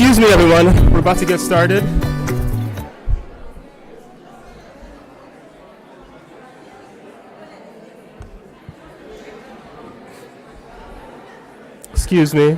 Excuse me, everyone. We're about to get started. Excuse me.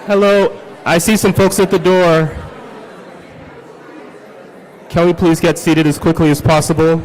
Hello, I see some folks at the door. Can we please get seated as quickly as possible?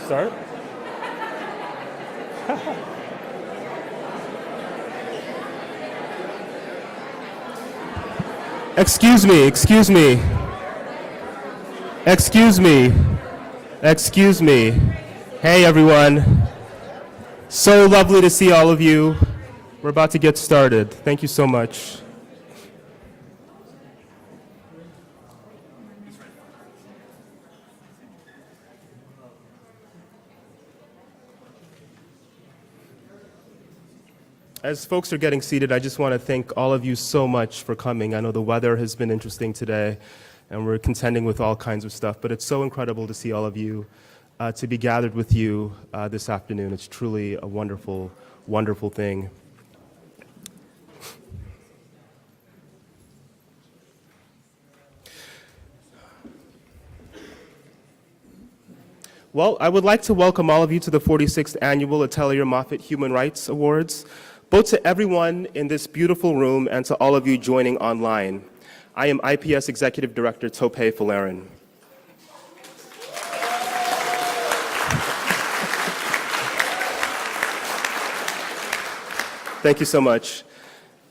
Start. Excuse me, excuse me. Excuse me. Excuse me. Hey, everyone. So lovely to see all of you. We're about to get started. Thank you so much. As folks are getting seated, I just want to thank all of you so much for coming. I know the weather has been interesting today, and we're contending with all kinds of stuff, but it's so incredible to see all of you, to be gathered with you this afternoon. It's truly a wonderful, wonderful thing. Well, I would like to welcome all of you to the 46th Annual Letelier-Moffitt Human Rights Awards, both to everyone in this beautiful room and to all of you joining online. I am IPS Executive Director Tope Falarin. Thank you so much.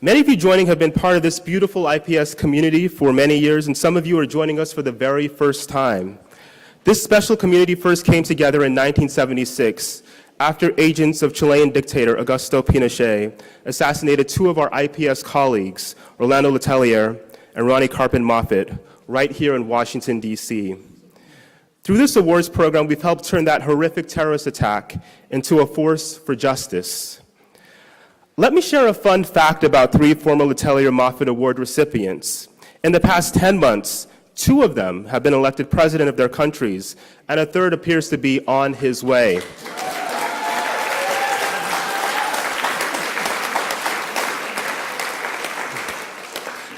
Many of you joining have been part of this beautiful IPS community for many years, and some of you are joining us for the very first time. This special community first came together in 1976 after agents of Chilean dictator Augusto Pinochet assassinated two of our IPS colleagues, Orlando Letelier and Ronnie Carpin-Moffitt, right here in Washington, D.C. Through this awards program, we've helped turn that horrific terrorist attack into a force for justice. Let me share a fun fact about three former Letelier-Moffitt Award recipients. In the past 10 months, two of them have been elected president of their countries, and a third appears to be on his way.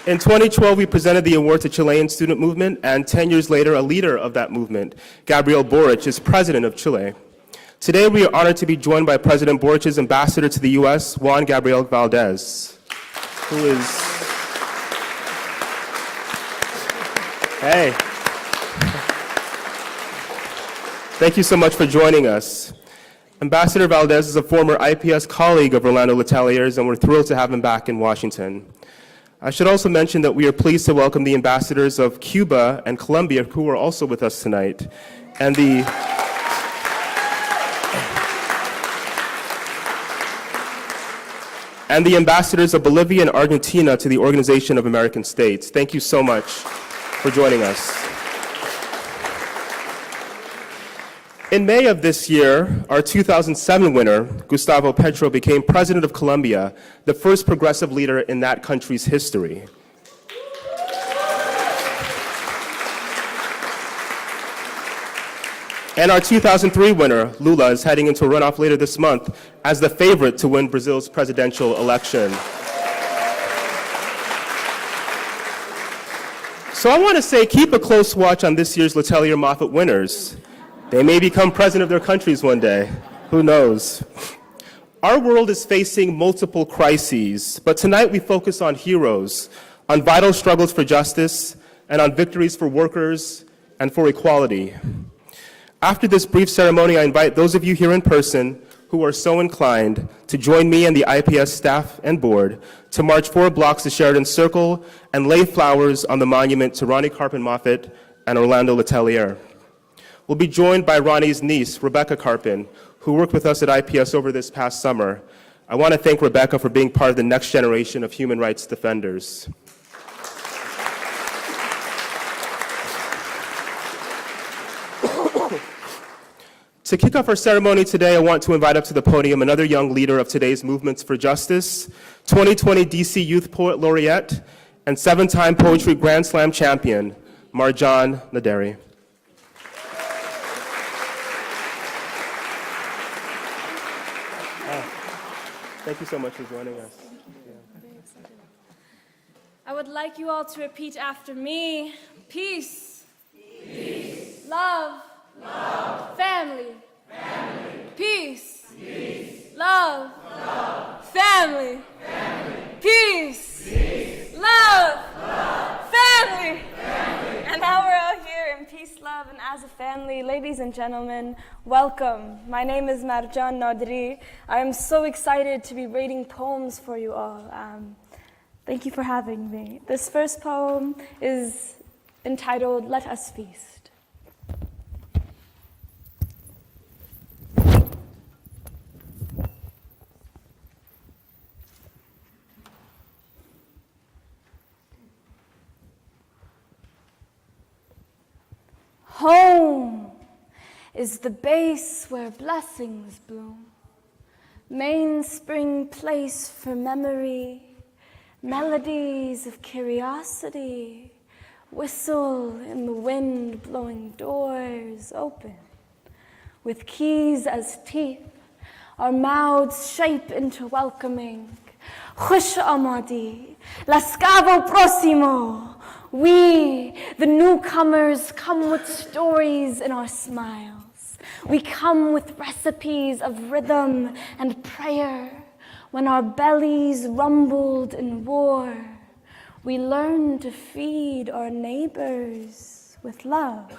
In 2012, we presented the award to Chilean student movement, and 10 years later, a leader of that movement, Gabriel Boric, is president of Chile. Today, we are honored to be joined by President Boric's ambassador to the U.S., Juan Gabriel Valdez, who is... Hey. Thank you so much for joining us. Ambassador Valdez is a former IPS colleague of Orlando Letelier's, and we're thrilled to have him back in Washington. I should also mention that we are pleased to welcome the ambassadors of Cuba and Colombia, who are also with us tonight, and the ambassadors of Bolivia and Argentina to the Organization of American States. Thank you so much for joining us. In May of this year, our 2007 winner, Gustavo Petro, became president of Colombia, the first progressive leader in that country's history. And our 2003 winner, Lula, is heading into a runoff later this month as the favorite to win Brazil's presidential election. So I want to say, keep a close watch on this year's Letelier-Moffitt winners. They may become president of their countries one day. Who knows? Our world is facing multiple crises, but tonight we focus on heroes, on vital struggles for justice, and on victories for workers and for equality. After this brief ceremony, I invite those of you here in person who are so inclined to join me and the IPS staff and board to march 4 blocks to Sheridan Circle and lay flowers on the monument to Ronnie Carpin-Moffitt and Orlando Letelier. We'll be joined by Ronnie's niece, Rebecca Carpin, who worked with us at IPS over this past summer. I want to thank Rebecca for being part of the next generation of human rights defenders. To kick off our ceremony today, I want to invite up to the podium another young leader of today's movements for justice, 2020 DC Youth Poet Laureate, and 7-time Poetry Grand Slam champion, Marjan Naderi. Thank you so much for joining us. I would like you all to repeat after me. Peace. Peace. Love. Love. Family. Family. Peace. Peace. Love. Love. Family. Family. Peace. Peace. Love. Love. Family. Family. And now we're all here in peace, love, and as a family. Ladies and gentlemen, welcome. My name is Marjan Naderi. I am so excited to be reading poems for you all. Thank you for having me. This first poem is entitled, Let Us Feast. Home is the base where blessings bloom, mainspring place for memory, melodies of curiosity, whistle in the wind blowing doors open. With keys as teeth, our mouths shape into welcoming. Khush amadi, lascavo próximo. We, the newcomers, come with stories in our smiles. We come with recipes of rhythm and prayer. When our bellies rumbled in war, we learned to feed our neighbors with love.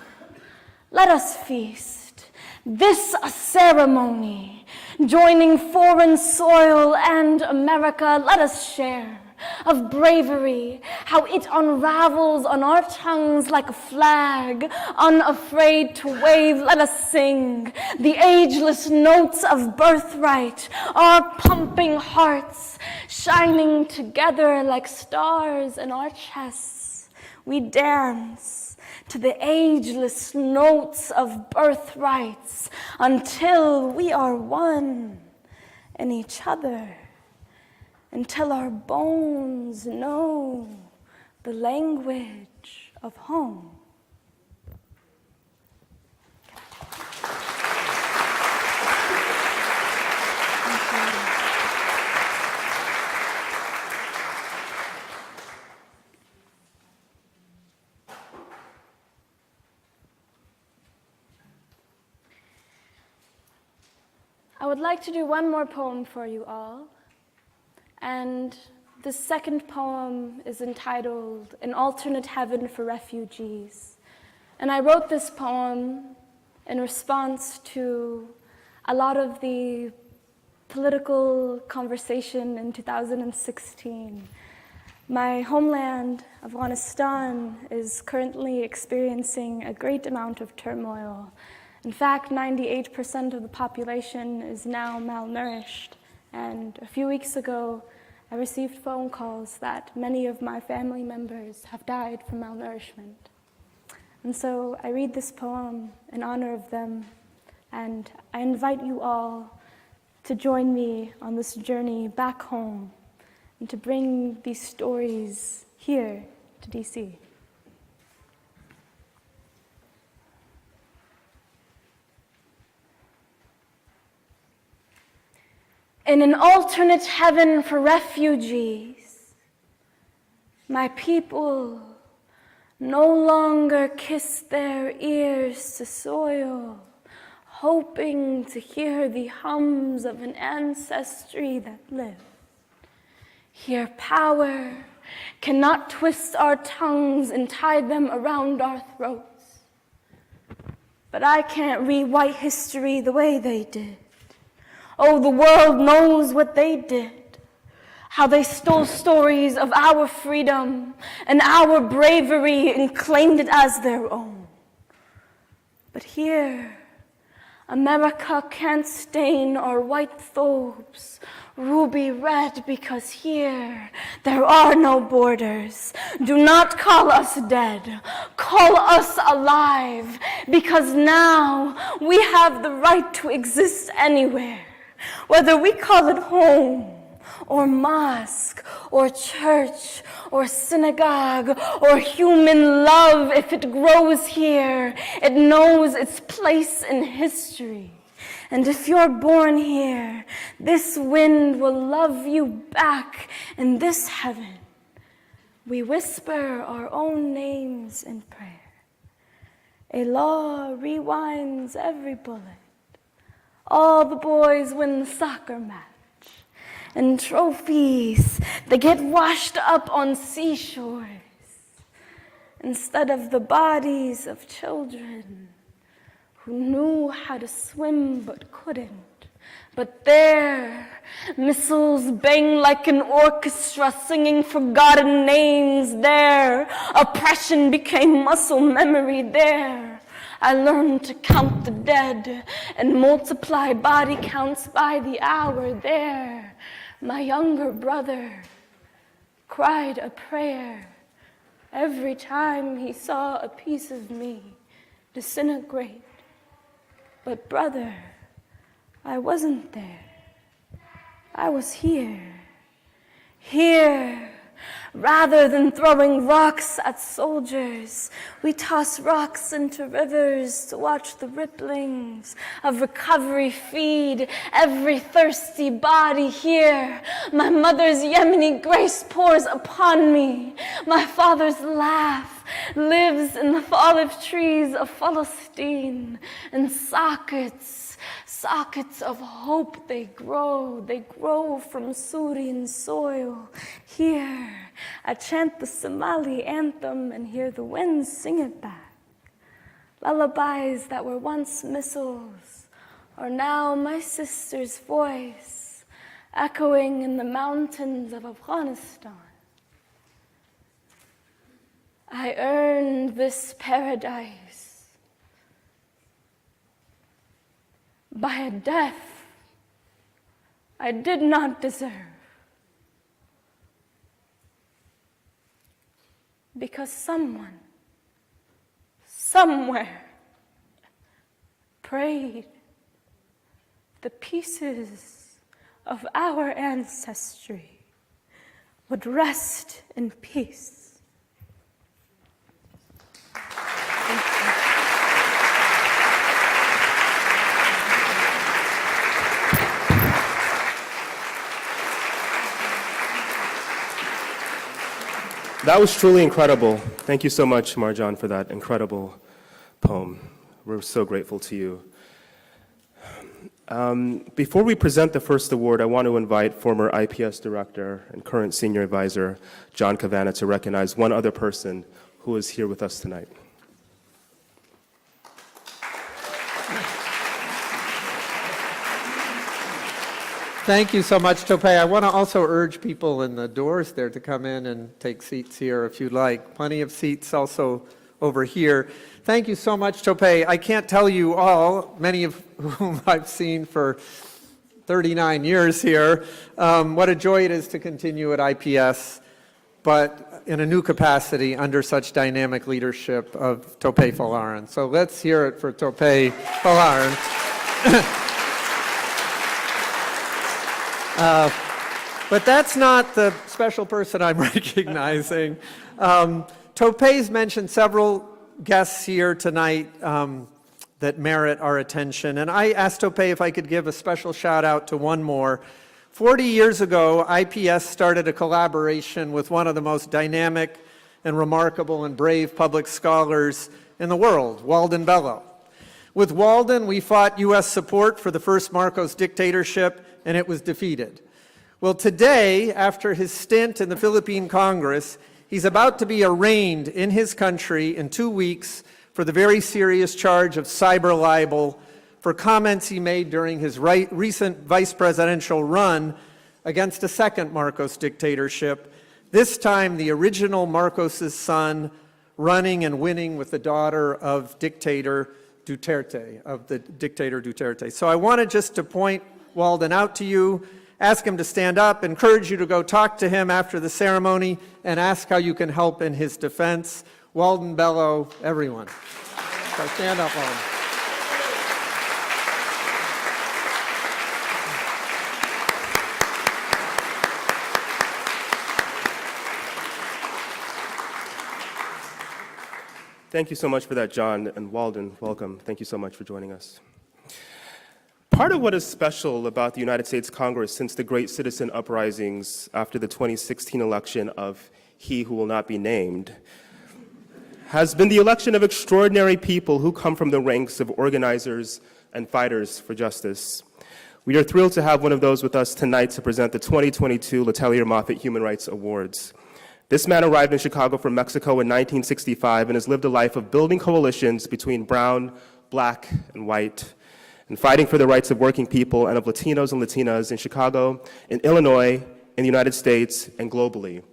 Let us feast. This a ceremony, joining foreign soil and America. Let us share of bravery, how it unravels on our tongues like a flag, unafraid to wave. Let us sing the ageless notes of birthright, our pumping hearts shining together like stars in our chests. We dance to the ageless notes of birthrights until we are one in each other. Until our bones know the language of home. I would like to do one more poem for you all. And the second poem is entitled An Alternate Heaven for Refugees. And I wrote this poem in response to a lot of the political conversation in 2016. My homeland, Afghanistan, is currently experiencing a great amount of turmoil. In fact, 98% of the population is now malnourished. And a few weeks ago, I received phone calls that many of my family members have died from malnourishment. And so I read this poem in honor of them, and I invite you all to join me on this journey back home and to bring these stories here to DC. In an alternate heaven for refugees, my people no longer kiss their ears to soil, hoping to hear the hums of an ancestry that lived. Here power cannot twist our tongues and tie them around our throats. But I can't rewrite history the way they did. Oh, the world knows what they did. How they stole stories of our freedom and our bravery and claimed it as their own. But here, America can't stain our white thobes ruby red, because here there are no borders. Do not call us dead, call us alive, because now we have the right to exist anywhere, whether we call it home, or mosque, or church, or synagogue, or human love. If it grows here, it knows its place in history. And if you're born here, this wind will love you back in this heaven. We whisper our own names in prayer. A law rewinds every bullet. All the boys win the soccer match. And trophies, they get washed up on seashores instead of the bodies of children who knew how to swim but couldn't. But there, missiles bang like an orchestra singing forgotten names. There, oppression became muscle memory. There, I learned to count the dead and multiply body counts by the hour. There, my younger brother cried a prayer every time he saw a piece of me disintegrate. But brother, I wasn't there. I was here. Here. Rather than throwing rocks at soldiers, we toss rocks into rivers to watch the ripplings of recovery feed every thirsty body here. My mother's Yemeni grace pours upon me. My father's laugh lives in the olive trees of Palestine, and sockets of hope, they grow from Syrian soil. Here, I chant the Somali anthem and hear the winds sing it back. Lullabies that were once missiles are now my sister's voice, echoing in the mountains of Afghanistan. I earned this paradise by a death I did not deserve, because someone, somewhere, prayed the pieces of our ancestry would rest in peace. That was truly incredible. Thank you so much, Marjan, for that incredible poem. We're so grateful to you. Before we present the first award, I want to invite former IPS director and current senior advisor, John Cavanna, to recognize one other person who is here with us tonight. Thank you so much, Tope. I want to also urge people in the doors there to come in and take seats here if you'd like. Plenty of seats also over here. Thank you so much, Tope. I can't tell you all, many of whom I've seen for 39 years here, what a joy it is to continue at IPS, but in a new capacity under such dynamic leadership of Tope Folarin. So let's hear it for Tope Folarin. But that's not the special person I'm recognizing. Tope's mentioned several guests here tonight that merit our attention. And I asked Tope if I could give a special shout out to one more. 40 years ago, IPS started a collaboration with one of the most dynamic and remarkable and brave public scholars in the world, Walden Bello. With Walden, we fought U.S. support for the first Marcos dictatorship, and it was defeated. Well, today, after his stint in the Philippine Congress, he's about to be arraigned in his country in 2 weeks for the very serious charge of cyber libel for comments he made during his recent vice presidential run against a second Marcos dictatorship, this time the original Marcos' son running and winning with the daughter of dictator Duterte. So I wanted just to point Walden out to you, ask him to stand up, encourage you to go talk to him after the ceremony, and ask how you can help in his defense. Walden Bello, everyone. So stand up, Walden. Thank you so much for that, John, and Walden, welcome. Thank you so much for joining us. Part of what is special about the United States Congress since the great citizen uprisings after the 2016 election of He Who Will Not Be Named has been the election of extraordinary people who come from the ranks of organizers and fighters for justice. We are thrilled to have one of those with us tonight to present the 2022 Letelier-Moffitt Human Rights Awards. This man arrived in Chicago from Mexico in 1965 and has lived a life of building coalitions between brown, black, and white, and fighting for the rights of working people and of Latinos and Latinas in Chicago, in Illinois, in the United States, and globally.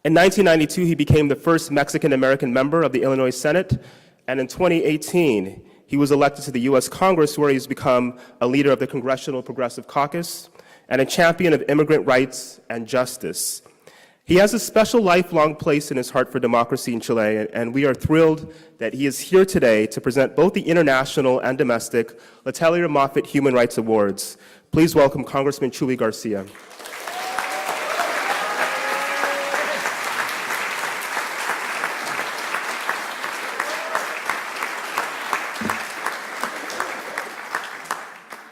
In 1992, he became the first Mexican-American member of the Illinois Senate, and in 2018, he was elected to the U.S. Congress, where he's become a leader of the Congressional Progressive Caucus and a champion of immigrant rights and justice. He has a special lifelong place in his heart for democracy in Chile, and we are thrilled that he is here today to present both the international and domestic Letelier-Moffitt Human Rights Awards. Please welcome Congressman Chuy Garcia.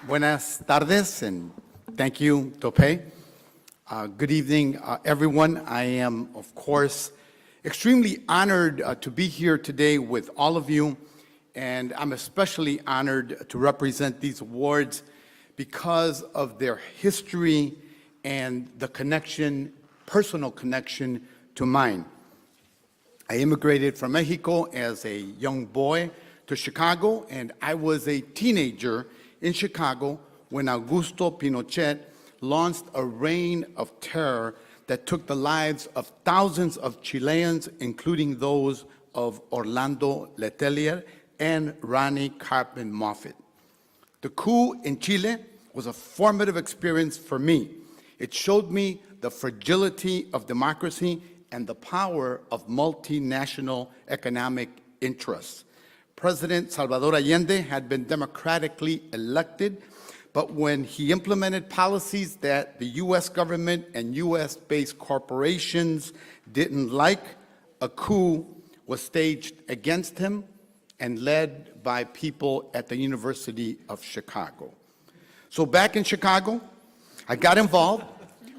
Buenas tardes, and thank you, Tope. Good evening, everyone. I am, of course, extremely honored to be here today with all of you, and I'm especially honored to represent these awards because of their history and the connection, personal connection to mine. I immigrated from Mexico as a young boy to Chicago, and I was a teenager in Chicago when Augusto Pinochet launched a reign of terror that took the lives of thousands of Chileans, including those of Orlando Letelier and Ronnie Carpman Moffitt. The coup in Chile was a formative experience for me. It showed me the fragility of democracy and the power of multinational economic interests. President Salvador Allende had been democratically elected, but when he implemented policies that the U.S. government and U.S.-based corporations didn't like, a coup was staged against him and led by people at the University of Chicago. So back in Chicago, I got involved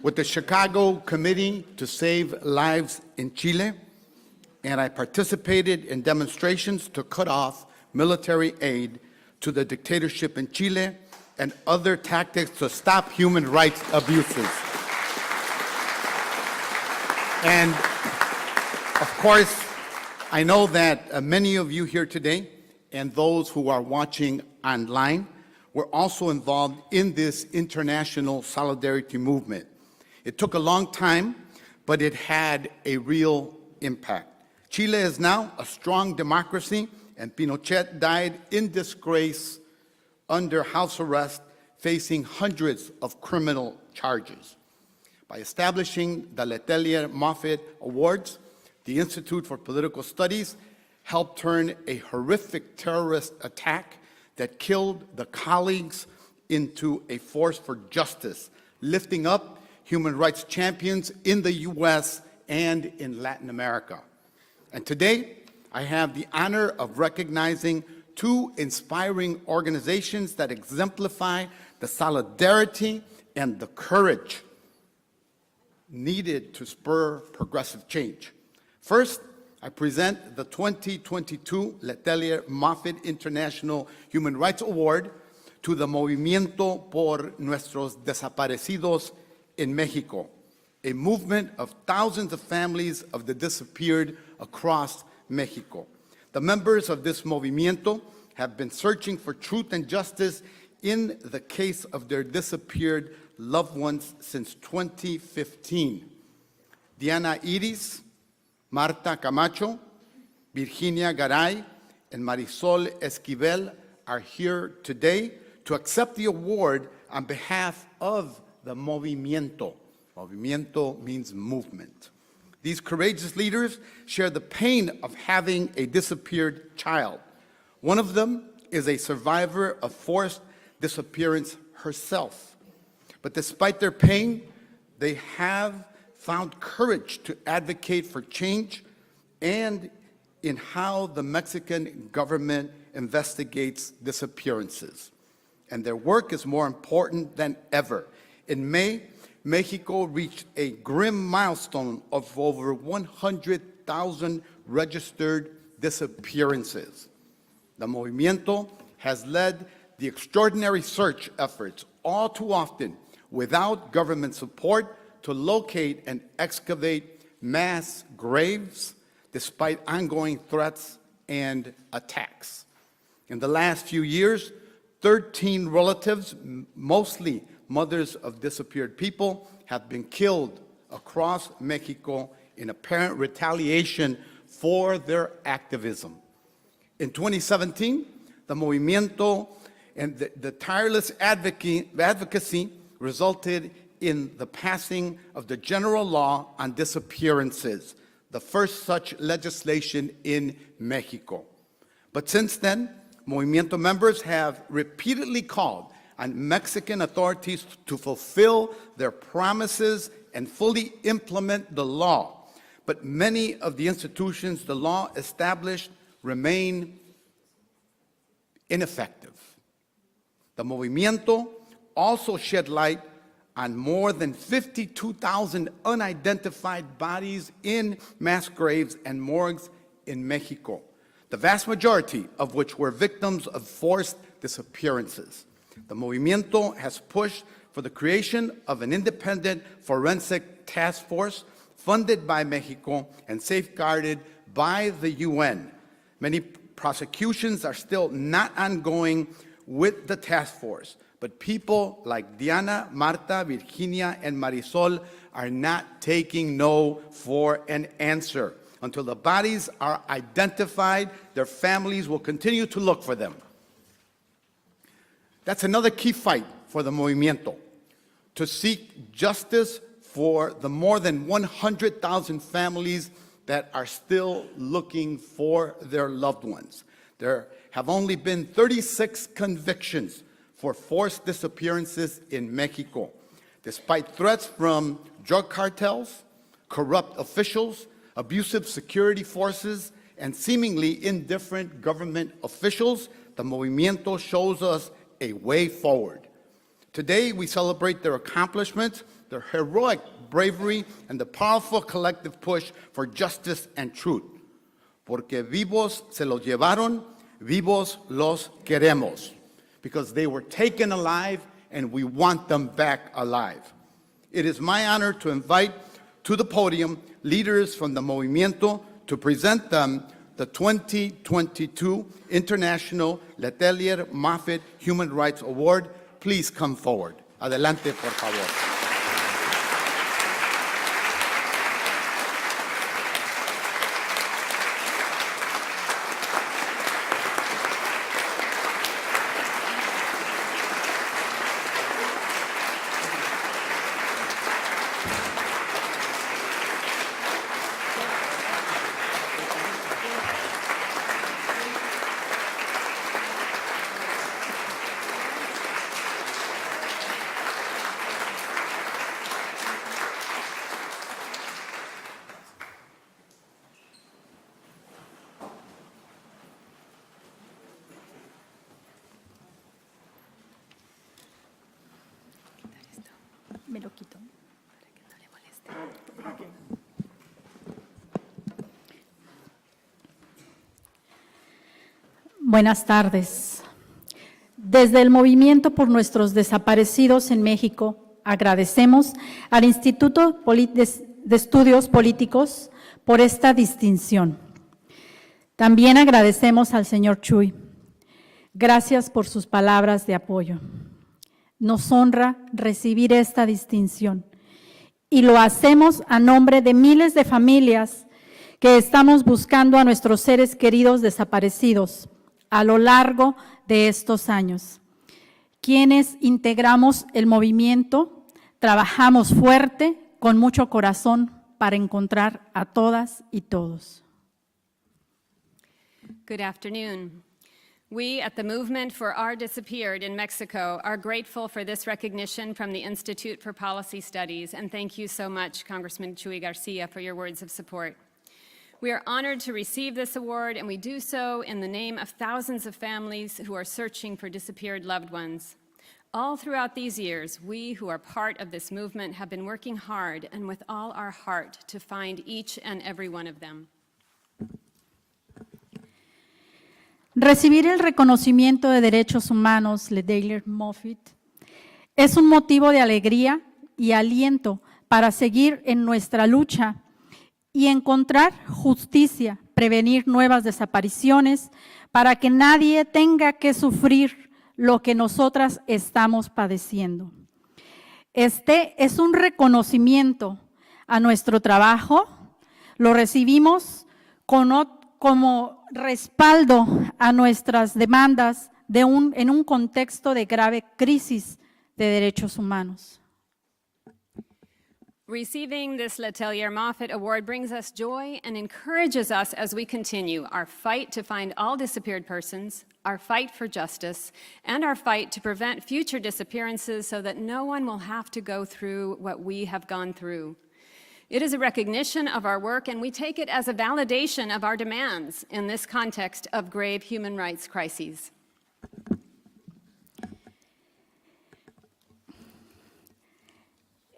with the Chicago Committee to Save Lives in Chile, and I participated in demonstrations to cut off military aid to the dictatorship in Chile and other tactics to stop human rights abuses. And of course, I know that many of you here today and those who are watching online were also involved in this international solidarity movement. It took a long time, but it had a real impact. Chile is now a strong democracy, and Pinochet died in disgrace under house arrest, facing hundreds of criminal charges. By establishing the Letelier-Moffitt Awards, the Institute for Political Studies helped turn a horrific terrorist attack that killed the colleagues into a force for justice, lifting up human rights champions in the U.S. and in Latin America. And today, I have the honor of recognizing two inspiring organizations that exemplify the solidarity and the courage needed to spur progressive change. First, I present the 2022 Letelier-Moffitt International Human Rights Award to the Movimiento por Nuestros Desaparecidos en Mexico, a movement of thousands of families of the disappeared across Mexico. The members of this movimiento have been searching for truth and justice in the case of their disappeared loved ones since 2015. Diana Iris, Marta Camacho, Virginia Garay, and Marisol Esquivel are here today to accept the award on behalf of the Movimiento. Movimiento means movement. These courageous leaders share the pain of having a disappeared child. One of them is a survivor of forced disappearance herself. But despite their pain, they have found courage to advocate for change and in how the Mexican government investigates disappearances. And their work is more important than ever. In May, Mexico reached a grim milestone of over 100,000 registered disappearances. The Movimiento has led the extraordinary search efforts, all too often without government support, to locate and excavate mass graves despite ongoing threats and attacks. In the last few years, 13 relatives, mostly mothers of disappeared people, have been killed across Mexico in apparent retaliation for their activism. In 2017, the Movimiento and the tireless advocacy resulted in the passing of the General Law on Disappearances, the first such legislation in Mexico. But since then, Movimiento members have repeatedly called on Mexican authorities to fulfill their promises and fully implement the law. But many of the institutions the law established remain ineffective. The Movimiento also shed light on more than 52,000 unidentified bodies in mass graves and morgues in Mexico, the vast majority of which were victims of forced disappearances. The Movimiento has pushed for the creation of an independent forensic task force funded by Mexico and safeguarded by the UN. Many prosecutions are still not ongoing with the task force, but people like Diana, Marta, Virginia, and Marisol are not taking no for an answer. Until the bodies are identified, their families will continue to look for them. That's another key fight for the Movimiento, to seek justice for the more than 100,000 families that are still looking for their loved ones. There have only been 36 convictions for forced disappearances in Mexico, despite threats from drug cartels, corrupt officials, abusive security forces, and seemingly indifferent government officials. The Movimiento shows us a way forward. Today, we celebrate their accomplishments, their heroic bravery, and the powerful collective push for justice and truth. Porque vivos se los llevaron, vivos los queremos. Because they were taken alive, and we want them back alive. It is my honor to invite to the podium leaders from the Movimiento to present them the 2022 International Letelier-Moffitt Human Rights Award. Please come forward. Adelante, por favor. Buenas tardes. Desde el Movimiento por Nuestros Desaparecidos en México, agradecemos al Instituto de Estudios Políticos por esta distinción. También agradecemos al señor Chuy. Gracias por sus palabras de apoyo. Nos honra recibir esta distinción y lo hacemos a nombre de miles de familias que estamos buscando a nuestros seres queridos desaparecidos a lo largo de estos años. Quienes integramos el movimiento, trabajamos fuerte, con mucho corazón, para encontrar a todas y todos. Good afternoon. We at the Movement for Our Disappeared in Mexico are grateful for this recognition from the Institute for Policy Studies, and thank you so much, Congressman Chuy Garcia, for your words of support. We are honored to receive this award, and we do so in the name of thousands of families who are searching for disappeared loved ones. All throughout these years, we who are part of this movement have been working hard and with all our heart to find each and every one of them. Recibir el reconocimiento de derechos humanos Letelier-Moffitt es un motivo de alegría y aliento para seguir en nuestra lucha y encontrar justicia, prevenir nuevas desapariciones, para que nadie tenga que sufrir lo que nosotras estamos padeciendo. Este es un reconocimiento a nuestro trabajo, lo recibimos como respaldo a nuestras demandas en un contexto de grave crisis de derechos humanos. Receiving this Letelier-Moffitt Award brings us joy and encourages us as we continue our fight to find all disappeared persons, our fight for justice, and our fight to prevent future disappearances so that no one will have to go through what we have gone through. It is a recognition of our work, and we take it as a validation of our demands in this context of grave human rights crises.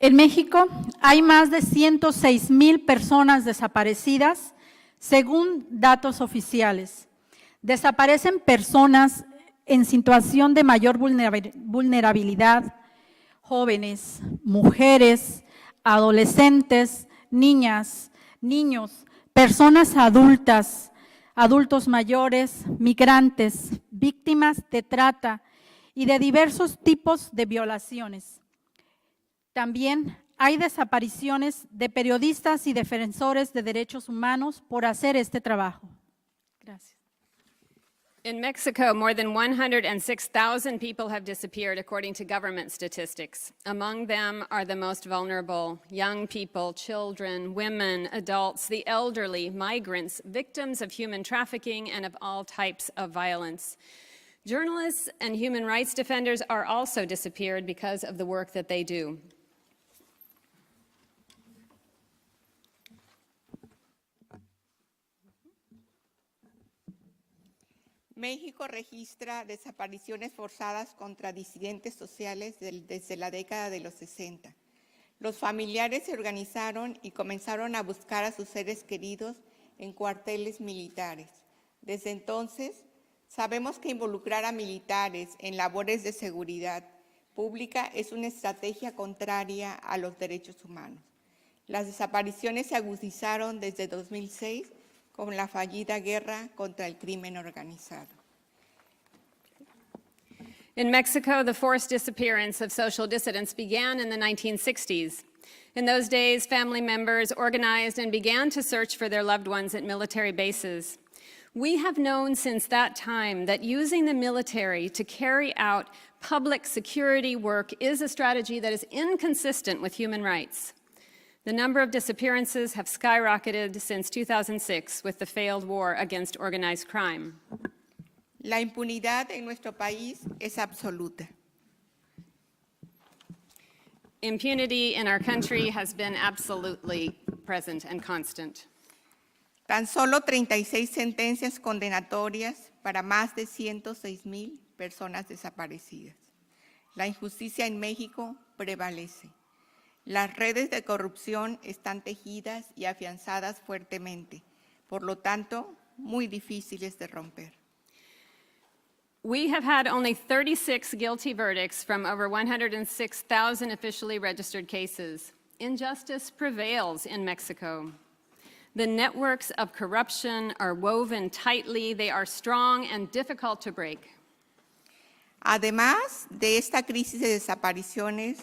En México hay más de 106,000 personas desaparecidas, según datos oficiales. Desaparecen personas en situación de mayor vulnerabilidad, jóvenes, mujeres, adolescentes, niñas, niños, personas adultas, adultos mayores, migrantes, víctimas de trata y de diversos tipos de violaciones. También hay desapariciones de periodistas y defensores de derechos humanos por hacer este trabajo. Gracias. In Mexico, more than 106,000 people have disappeared, according to government statistics. Among them are the most vulnerable: young people, children, women, adults, the elderly, migrants, victims of human trafficking and of all types of violence. Journalists and human rights defenders are also disappeared because of the work that they do. México registra desapariciones forzadas contra disidentes sociales desde la década de los 60. Los familiares se organizaron y comenzaron a buscar a sus seres queridos en cuarteles militares. Desde entonces, sabemos que involucrar a militares en labores de seguridad pública es una estrategia contraria a los derechos humanos. Las desapariciones se agudizaron desde 2006 con la fallida guerra contra el crimen organizado. In Mexico, the forced disappearance of social dissidents began in the 1960s. In those days, family members organized and began to search for their loved ones at military bases. We have known since that time that using the military to carry out public security work is a strategy that is inconsistent with human rights. The number of disappearances have skyrocketed since 2006 with the failed war against organized crime. La impunidad en nuestro país es absoluta. Impunity in our country has been absolutely present and constant. Tan solo 36 sentencias condenatorias para más de 106,000 personas desaparecidas. La injusticia en México prevalece. Las redes de corrupción están tejidas y afianzadas fuertemente, por lo tanto, muy difíciles de romper. We have had only 36 guilty verdicts from over 106,000 officially registered cases. Injustice prevails in Mexico. The networks of corruption are woven tightly, they are strong and difficult to break. Además de esta crisis de desapariciones,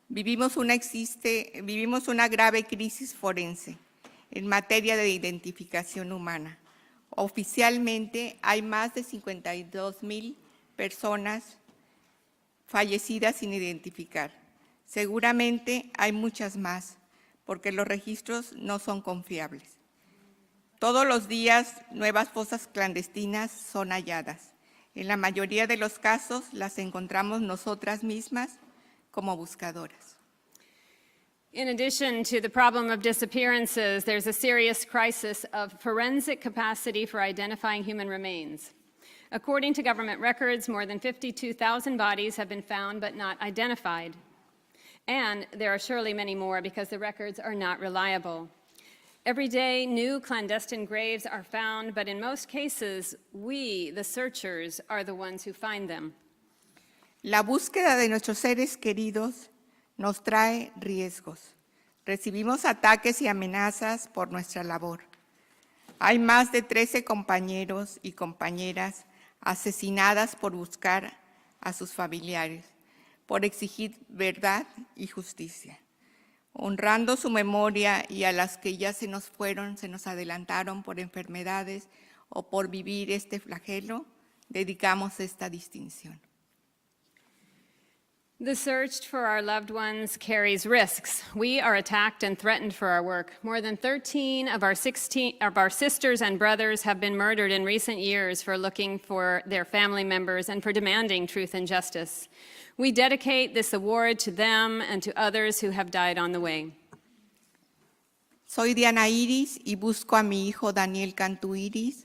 vivimos una grave crisis forense en materia de identificación humana. Oficialmente hay más de 52,000 personas fallecidas sin identificar. Seguramente hay muchas más, porque los registros no son confiables. Todos los días nuevas fosas clandestinas son halladas. En la mayoría de los casos las encontramos nosotras mismas como buscadoras. In addition to the problem of disappearances, there's a serious crisis of forensic capacity for identifying human remains. According to government records, more than 52,000 bodies have been found but not identified. And there are surely many more because the records are not reliable. Every day, new clandestine graves are found, but in most cases, we, the searchers, are the ones who find them. La búsqueda de nuestros seres queridos nos trae riesgos. Recibimos ataques y amenazas por nuestra labor. Hay más de 13 compañeros y compañeras asesinadas por buscar a sus familiares, por exigir verdad y justicia. Honrando su memoria y a las que ya se nos fueron, se nos adelantaron por enfermedades o por vivir este flagelo, dedicamos esta distinción. The search for our loved ones carries risks. We are attacked and threatened for our work. More than 13 of our sisters and brothers have been murdered in recent years for looking for their family members and for demanding truth and justice. We dedicate this award to them and to others who have died on the way. Soy Diana Iris y busco a mi hijo Daniel Cantú Iris,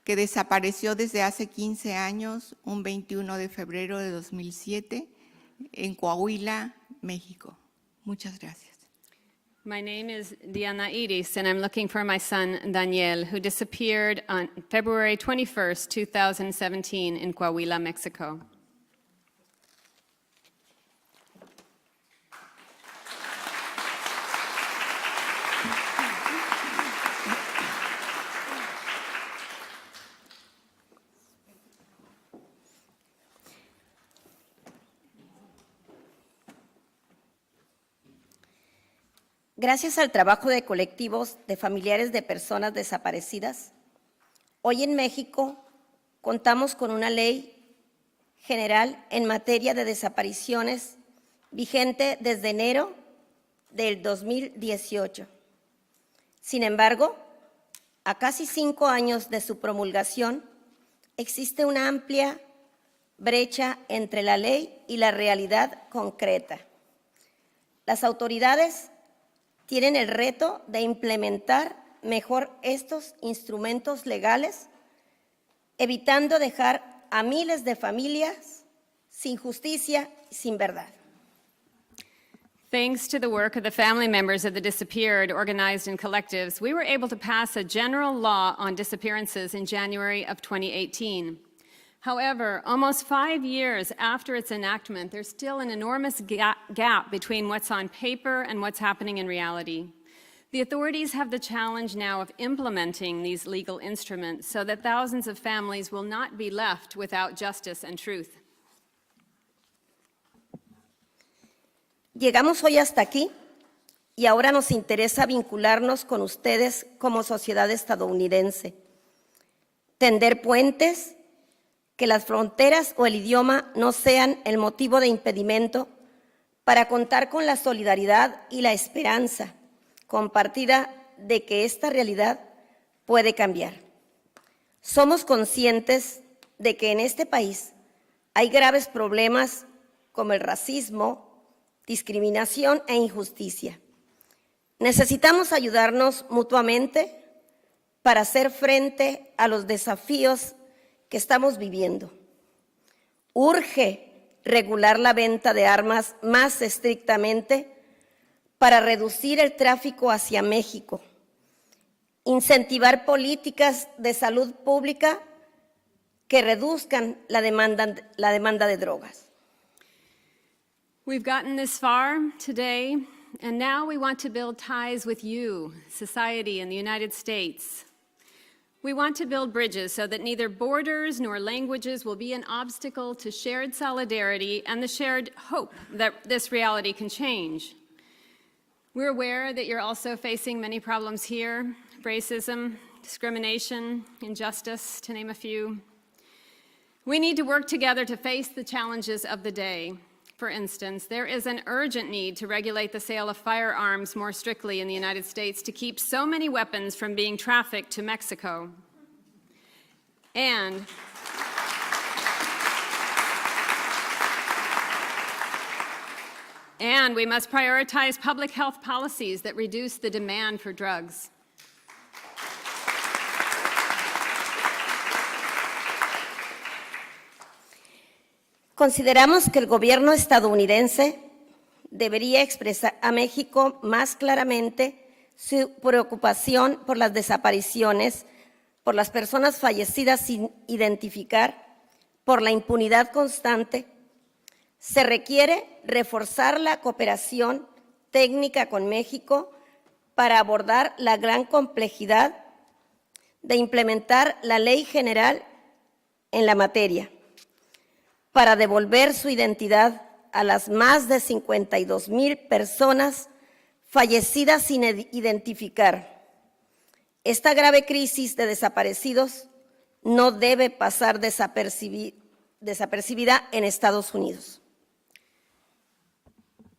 que desapareció desde hace 15 años, un 21 de febrero de 2007, en Coahuila, México. Muchas gracias. My name is Diana Iris, and I'm looking for my son, Daniel, who disappeared on February 21st, 2017 in Coahuila, Mexico. Gracias al trabajo de colectivos de familiares de personas desaparecidas, hoy en México contamos con una ley general en materia de desapariciones vigente desde enero del 2018. Sin embargo, a casi 5 años de su promulgación, existe una amplia brecha entre la ley y la realidad concreta. Las autoridades tienen el reto de implementar mejor estos instrumentos legales, evitando dejar a miles de familias sin justicia y sin verdad. Thanks to the work of the family members of the disappeared, organized in collectives, we were able to pass a general law on disappearances in January of 2018. However, almost 5 years after its enactment, there's still an enormous gap between what's on paper and what's happening in reality. The authorities have the challenge now of implementing these legal instruments so that thousands of families will not be left without justice and truth. Llegamos hoy hasta aquí y ahora nos interesa vincularnos con ustedes como sociedad estadounidense, tender puentes, que las fronteras o el idioma no sean el motivo de impedimento para contar con la solidaridad y la esperanza compartida de que esta realidad puede cambiar. Somos conscientes de que en este país hay graves problemas como el racismo, discriminación e injusticia. Necesitamos ayudarnos mutuamente para hacer frente a los desafíos que estamos viviendo. Urge regular la venta de armas más estrictamente para reducir el tráfico hacia México, incentivar políticas de salud pública que reduzcan la demanda de drogas. We've gotten this far today, and now we want to build ties with you, society in the United States. We want to build bridges so that neither borders nor languages will be an obstacle to shared solidarity and the shared hope that this reality can change. We're aware that you're also facing many problems here: racism, discrimination, injustice, to name a few. We need to work together to face the challenges of the day. For instance, there is an urgent need to regulate the sale of firearms more strictly in the United States to keep so many weapons from being trafficked to Mexico. And we must prioritize public health policies that reduce the demand for drugs. Consideramos que el gobierno estadounidense debería expresar a México más claramente su preocupación por las desapariciones, por las personas fallecidas sin identificar, por la impunidad constante. Se requiere reforzar la cooperación técnica con México para abordar la gran complejidad de implementar la ley general en la materia, para devolver su identidad a las más de 52,000 personas fallecidas sin identificar. Esta grave crisis de desaparecidos no debe pasar desapercibida en Estados Unidos.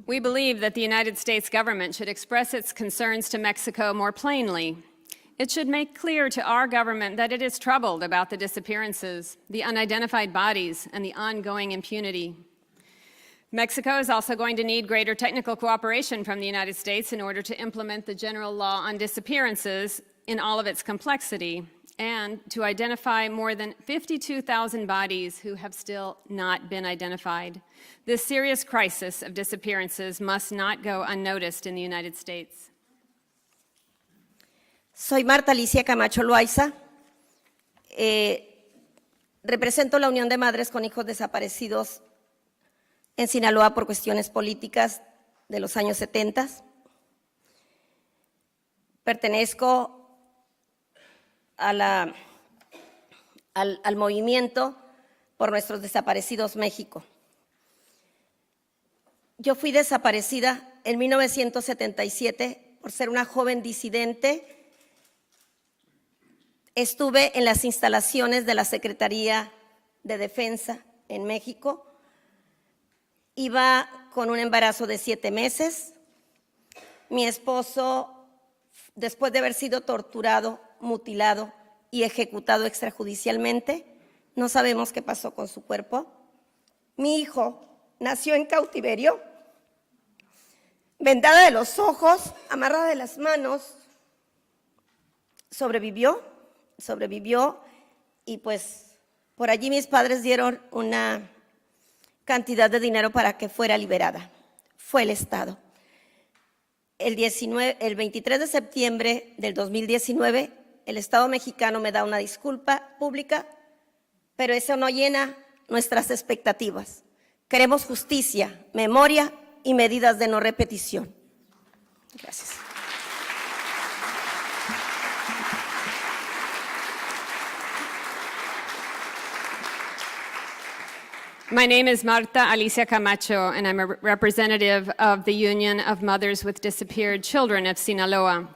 We believe that the United States government should express its concerns to Mexico more plainly. It should make clear to our government that it is troubled about the disappearances, the unidentified bodies, and the ongoing impunity. Mexico is also going to need greater technical cooperation from the United States in order to implement the general law on disappearances in all of its complexity, and to identify more than 52,000 bodies who have still not been identified. This serious crisis of disappearances must not go unnoticed in the United States. Soy Marta Alicia Camacho Loaiza, represento la Unión de Madres con Hijos Desaparecidos en Sinaloa por cuestiones políticas de los años 70. Pertenezco al movimiento por nuestros desaparecidos México. Yo fui desaparecida en 1977 por ser una joven disidente. Estuve en las instalaciones de la Secretaría de Defensa en México. Iba con un embarazo de 7 meses. Mi esposo, después de haber sido torturado, mutilado y ejecutado extrajudicialmente, no sabemos qué pasó con su cuerpo. Mi hijo nació en cautiverio, vendada de los ojos, amarrada de las manos. Sobrevivió y pues por allí mis padres dieron una cantidad de dinero para que fuera liberada. Fue el Estado. El 23 de septiembre del 2019, el Estado mexicano me da una disculpa pública, pero eso no llena nuestras expectativas. Queremos justicia, memoria y medidas de no repetición. Gracias. My name is Marta Alicia Camacho, and I'm a representative of the Union of Mothers with Disappeared Children of Sinaloa.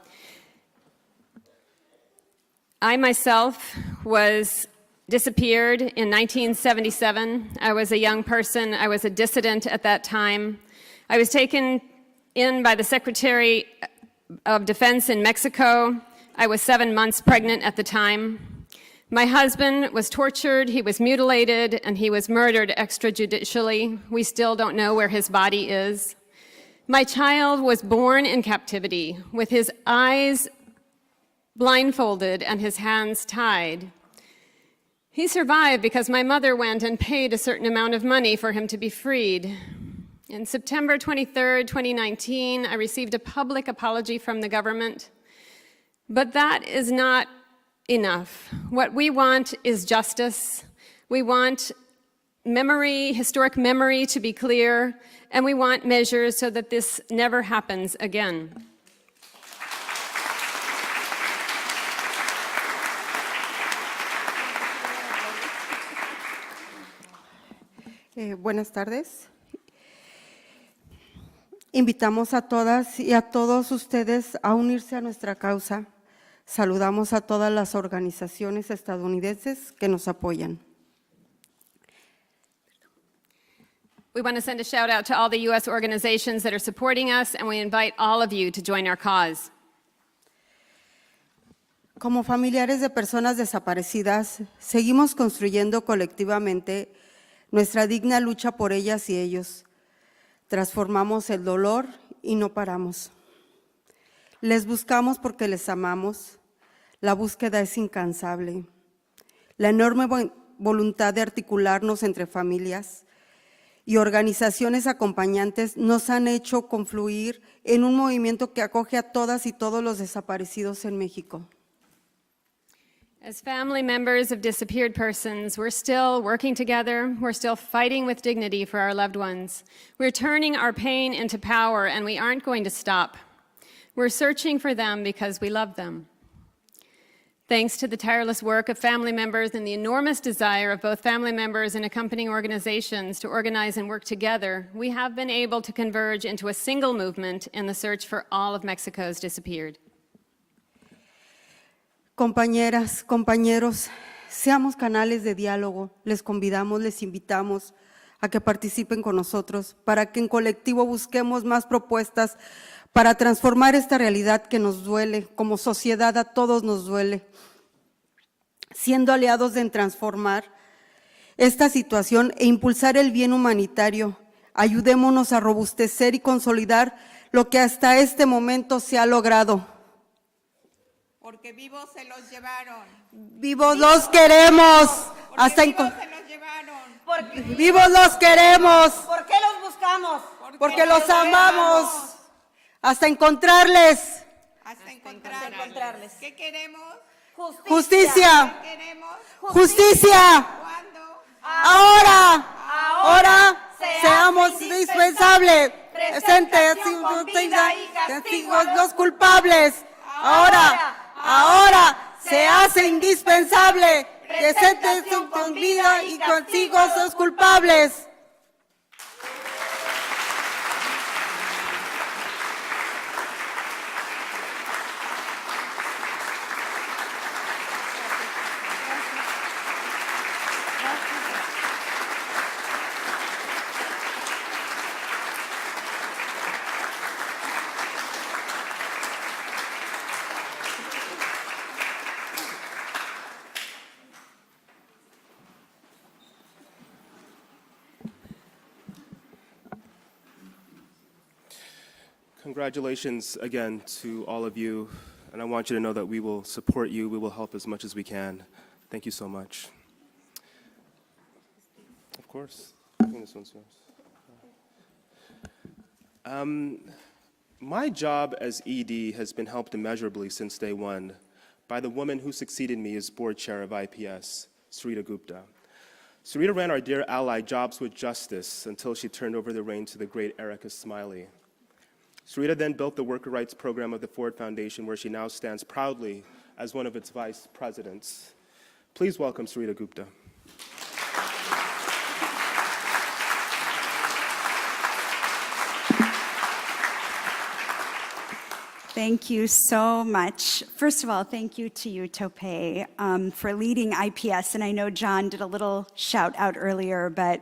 I myself was disappeared in 1977. I was a young person. I was a dissident at that time. I was taken in by the Secretary of Defense in Mexico. I was 7 months pregnant at the time. My husband was tortured, he was mutilated, and he was murdered extrajudicially. We still don't know where his body is. My child was born in captivity with his eyes blindfolded and his hands tied. He survived because my mother went and paid a certain amount of money for him to be freed. In September 23rd, 2019, I received a public apology from the government, but that is not enough. What we want is justice. We want historic memory to be clear, and we want measures so that this never happens again. Buenas tardes. Invitamos a todas y a todos ustedes a unirse a nuestra causa. Saludamos a todas las organizaciones estadounidenses que nos apoyan. We want to send a shout out to all the U.S. organizations that are supporting us, and we invite all of you to join our cause. Como familiares de personas desaparecidas, seguimos construyendo colectivamente nuestra digna lucha por ellas y ellos. Transformamos el dolor y no paramos. Les buscamos porque les amamos. La búsqueda es incansable. La enorme voluntad de articularnos entre familias y organizaciones acompañantes nos han hecho confluir en un movimiento que acoge a todas y todos los desaparecidos en México. As family members of disappeared persons, we're still working together. We're still fighting with dignity for our loved ones. We're turning our pain into power, and we aren't going to stop. We're searching for them because we love them. Thanks to the tireless work of family members and the enormous desire of both family members and accompanying organizations to organize and work together, we have been able to converge into a single movement in the search for all of Mexico's disappeared. Compañeras, compañeros, seamos canales de diálogo. Les convidamos, les invitamos a que participen con nosotros para que en colectivo busquemos más propuestas para transformar esta realidad que nos duele. Como sociedad a todos nos duele. Siendo aliados en transformar esta situación e impulsar el bien humanitario, ayudémonos a robustecer y consolidar lo que hasta este momento se ha logrado. Porque vivos se los llevaron. Vivos los queremos. Porque vivos se los llevaron. Vivos los queremos. ¿Por qué los buscamos? Porque los amamos. Hasta encontrarles. Hasta encontrarles. ¿Qué queremos? Justicia. ¿Qué queremos? Justicia. ¿Cuándo? Ahora seamos indispensables. Presentes testigos los culpables. Ahora se hace indispensable. Presentes con vida y consigo los culpables. Congratulations again to all of you, and I want you to know that we will support you, we will help as much as we can. Thank you so much. Of course. I think this one's yours. My job as ED has been helped immeasurably since day one by the woman who succeeded me as board chair of IPS, Sarita Gupta. Sarita ran our dear ally Jobs with Justice until she turned over the reins to the great Erica Smiley. Sarita then built the worker rights program of the Ford Foundation, where she now stands proudly as one of its vice presidents. Please welcome Sarita Gupta. Thank you so much. First of all, thank you to you, Topay, for leading IPS. And I know John did a little shout out earlier, but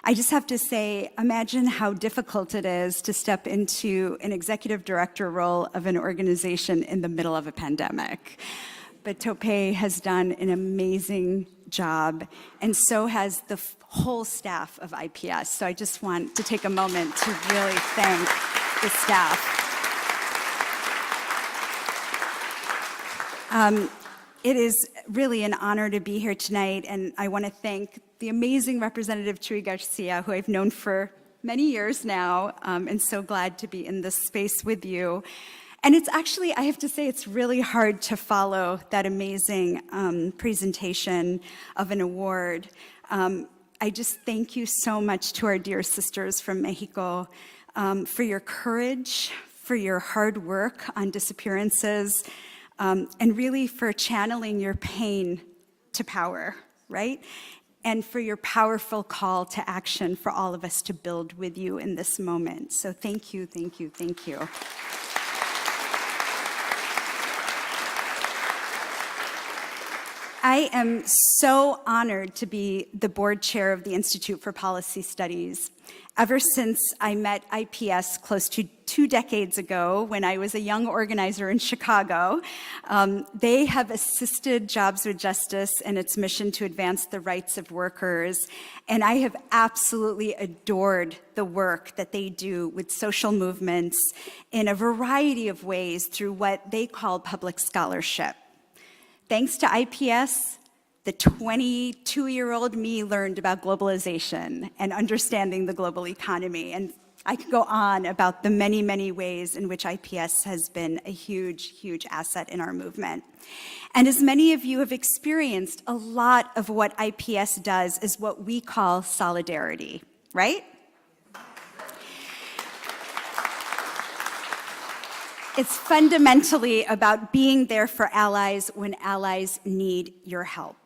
I just have to say, imagine how difficult it is to step into an executive director role of an organization in the middle of a pandemic. But Topay has done an amazing job, and so has the whole staff of IPS. So I just want to take a moment to really thank the staff. It is really an honor to be here tonight, and I want to thank the amazing Representative Chuy Garcia, who I've known for many years now, and so glad to be in this space with you. And it's actually, I have to say, it's really hard to follow that amazing presentation of an award. I just thank you so much to our dear sisters from Mexico for your courage, for your hard work on disappearances, and really for channeling your pain to power, right? And for your powerful call to action for all of us to build with you in this moment. So thank you, thank you, thank you. I am so honored to be the board chair of the Institute for Policy Studies. Ever since I met IPS close to 2 decades ago when I was a young organizer in Chicago, they have assisted Jobs with Justice in its mission to advance the rights of workers, and I have absolutely adored the work that they do with social movements in a variety of ways through what they call public scholarship. Thanks to IPS, the 22-year-old me learned about globalization and understanding the global economy. And I could go on about the many, many ways in which IPS has been a huge, huge asset in our movement. And as many of you have experienced, a lot of what IPS does is what we call solidarity, right? It's fundamentally about being there for allies when allies need your help.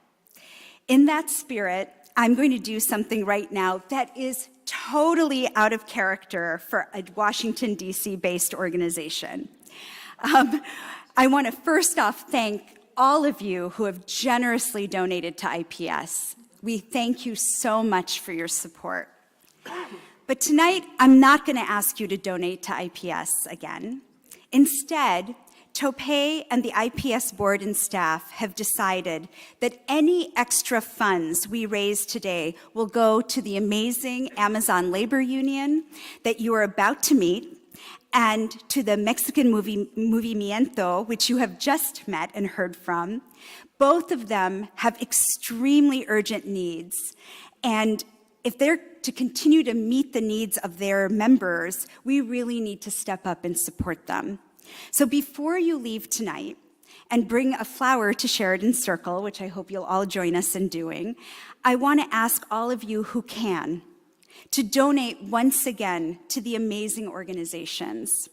In that spirit, I'm going to do something right now that is totally out of character for a Washington, D.C.-based organization. I want to first off thank all of you who have generously donated to IPS. We thank you so much for your support. But tonight, I'm not going to ask you to donate to IPS again. Instead, Topay and the IPS board and staff have decided that any extra funds we raise today will go to the amazing Amazon labor union that you are about to meet, and to the Mexican Movimiento, which you have just met and heard from. Both of them have extremely urgent needs, and if they're to continue to meet the needs of their members, we really need to step up and support them. So before you leave tonight and bring a flower to Sheridan Circle, which I hope you'll all join us in doing, I want to ask all of you who can to donate once again to the amazing organizations.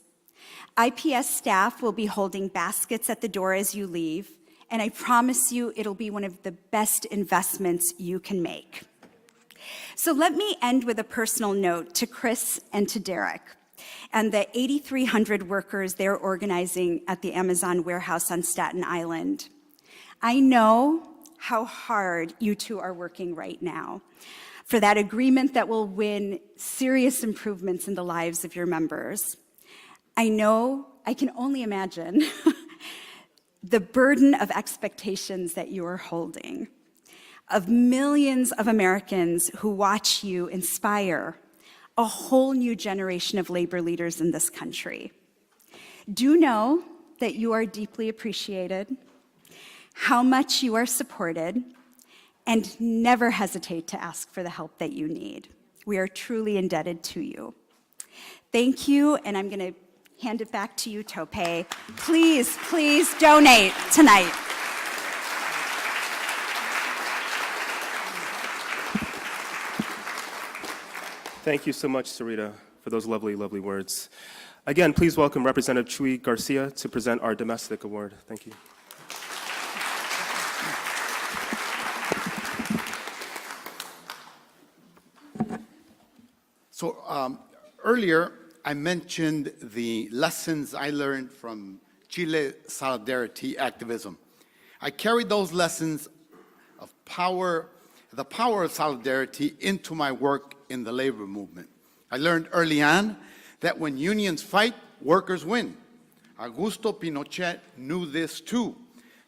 IPS staff will be holding baskets at the door as you leave, and I promise you it'll be one of the best investments you can make. So let me end with a personal note to Chris and to Derek and the 8,300 workers they're organizing at the Amazon warehouse on Staten Island. I know how hard you two are working right now for that agreement that will win serious improvements in the lives of your members. I know, I can only imagine, the burden of expectations that you are holding, of millions of Americans who watch you inspire a whole new generation of labor leaders in this country. Do know that you are deeply appreciated, how much you are supported, and never hesitate to ask for the help that you need. We are truly indebted to you. Thank you, and I'm going to hand it back to you, Topay. Please, please donate tonight. Thank you so much, Sarita, for those lovely, lovely words. Again, please welcome Representative Chuy Garcia to present our domestic award. Thank you. So earlier, I mentioned the lessons I learned from Chile solidarity activism. I carried those lessons of the power of solidarity into my work in the labor movement. I learned early on that when unions fight, workers win. Augusto Pinochet knew this too.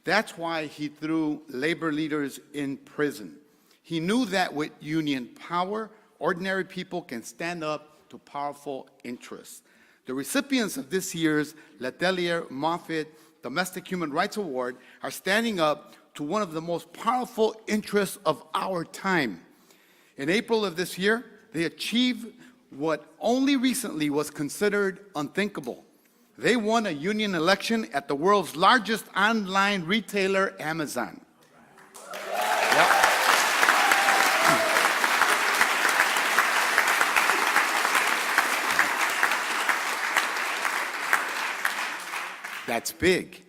That's why he threw labor leaders in prison. He knew that with union power, ordinary people can stand up to powerful interests. The recipients of this year's Letelier-Moffitt Domestic Human Rights Award are standing up to one of the most powerful interests of our time. In April of this year, they achieved what only recently was considered unthinkable. They won a union election at the world's largest online retailer, Amazon. Yep. That's big.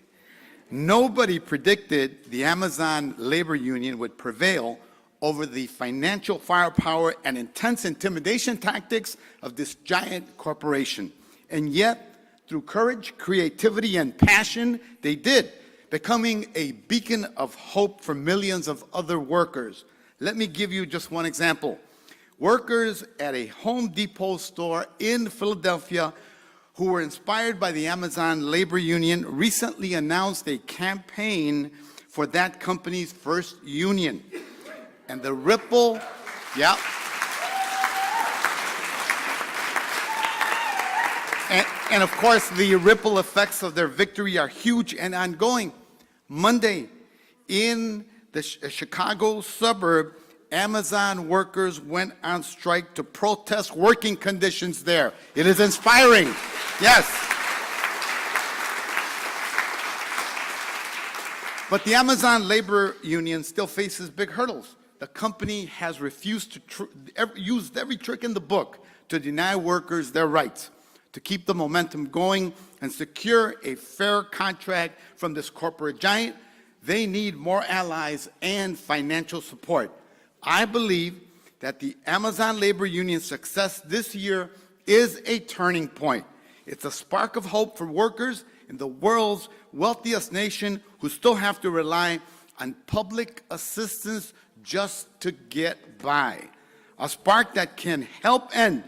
Nobody predicted the Amazon labor union would prevail over the financial firepower and intense intimidation tactics of this giant corporation. And yet, through courage, creativity, and passion, they did, becoming a beacon of hope for millions of other workers. Let me give you just one example. Workers at a Home Depot store in Philadelphia who were inspired by the Amazon labor union recently announced a campaign for that company's first union. And the ripple, yeah. And of course, the ripple effects of their victory are huge and ongoing. Monday, in the Chicago suburb, Amazon workers went on strike to protest working conditions there. It is inspiring. Yes. But the Amazon labor union still faces big hurdles. The company has refused to use every trick in the book to deny workers their rights, to keep the momentum going and secure a fair contract from this corporate giant. They need more allies and financial support. I believe that the Amazon labor union's success this year is a turning point. It's a spark of hope for workers in the world's wealthiest nation who still have to rely on public assistance just to get by. A spark that can help end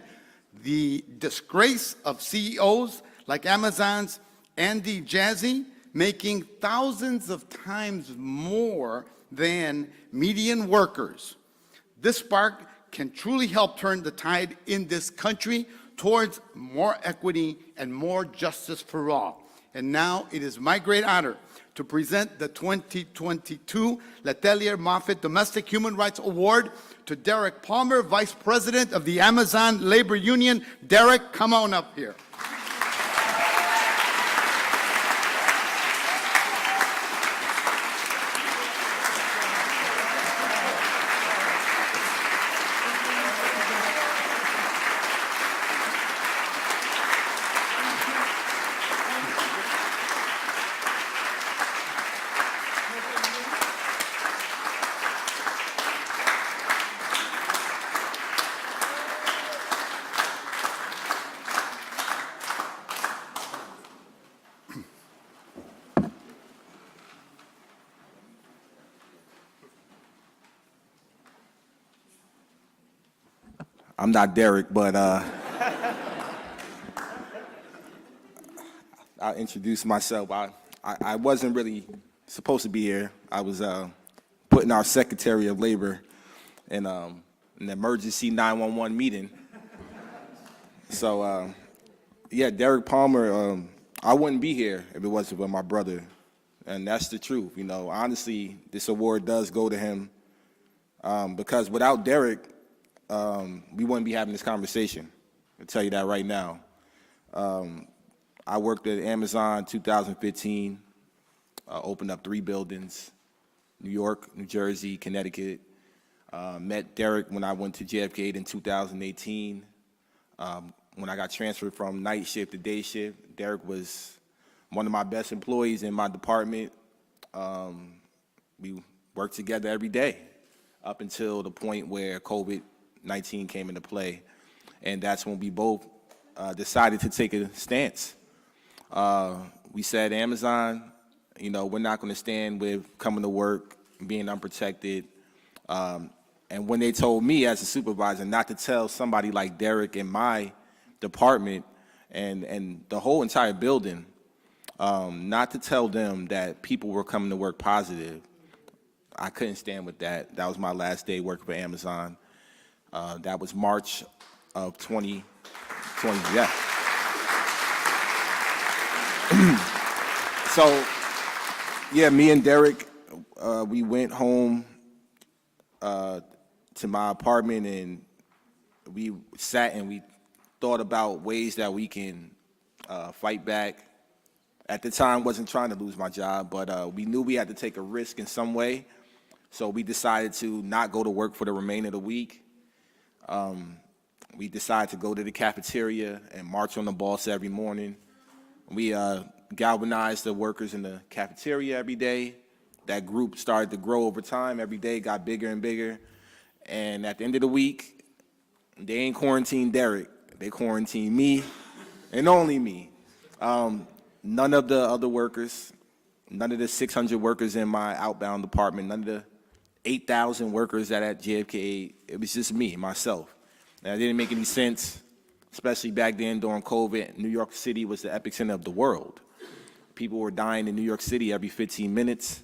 the disgrace of CEOs like Amazon's Andy Jassy, making thousands of times more than median workers. This spark can truly help turn the tide in this country towards more equity and more justice for all. And now it is my great honor to present the 2022 Letelier-Moffitt Domestic Human Rights Award to Derek Palmer, Vice President of the Amazon Labor Union. Derek, come on up here. I'm not Derek, but I'll introduce myself. I wasn't really supposed to be here. I was putting our Secretary of Labor in an emergency 911 meeting. So, yeah, Derek Palmer, I wouldn't be here if it wasn't for my brother. And that's the truth. You know, honestly, this award does go to him because without Derek, we wouldn't be having this conversation. I'll tell you that right now. I worked at Amazon 2015, opened up 3 buildings, New York, New Jersey, Connecticut. Met Derek when I went to JFK in 2018. When I got transferred from night shift to day shift, Derek was one of my best employees in my department. We worked together every day up until the point where COVID-19 came into play. And that's when we both decided to take a stance. We said, Amazon, you know, we're not going to stand with coming to work, being unprotected. And when they told me as a supervisor not to tell somebody like Derek in my department and the whole entire building, not to tell them that people were coming to work positive, I couldn't stand with that. That was my last day working for Amazon. That was March of 2020, yeah. So, yeah, me and Derek, we went home to my apartment and we sat and we thought about ways that we can fight back. At the time, wasn't trying to lose my job, but we knew we had to take a risk in some way. So we decided to not go to work for the remainder of the week. We decided to go to the cafeteria and march on the boss every morning. We galvanized the workers in the cafeteria every day. That group started to grow over time. Every day got bigger and bigger. And at the end of the week, they ain't quarantined Derek. They quarantined me and only me. None of the other workers, none of the 600 workers in my outbound department, none of the 8,000 workers that at JFK, it was just me, myself. And it didn't make any sense, especially back then during COVID. New York City was the epicenter of the world. People were dying in New York City every 15 minutes.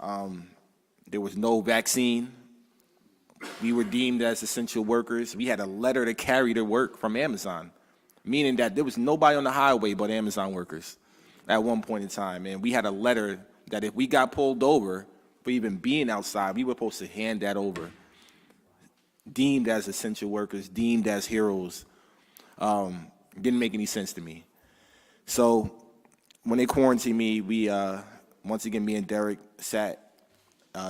There was no vaccine. We were deemed as essential workers. We had a letter to carry to work from Amazon, meaning that there was nobody on the highway but Amazon workers at one point in time. And we had a letter that if we got pulled over for even being outside, we were supposed to hand that over. Deemed as essential workers, deemed as heroes. Didn't make any sense to me. So when they quarantined me, we, once again, me and Derek sat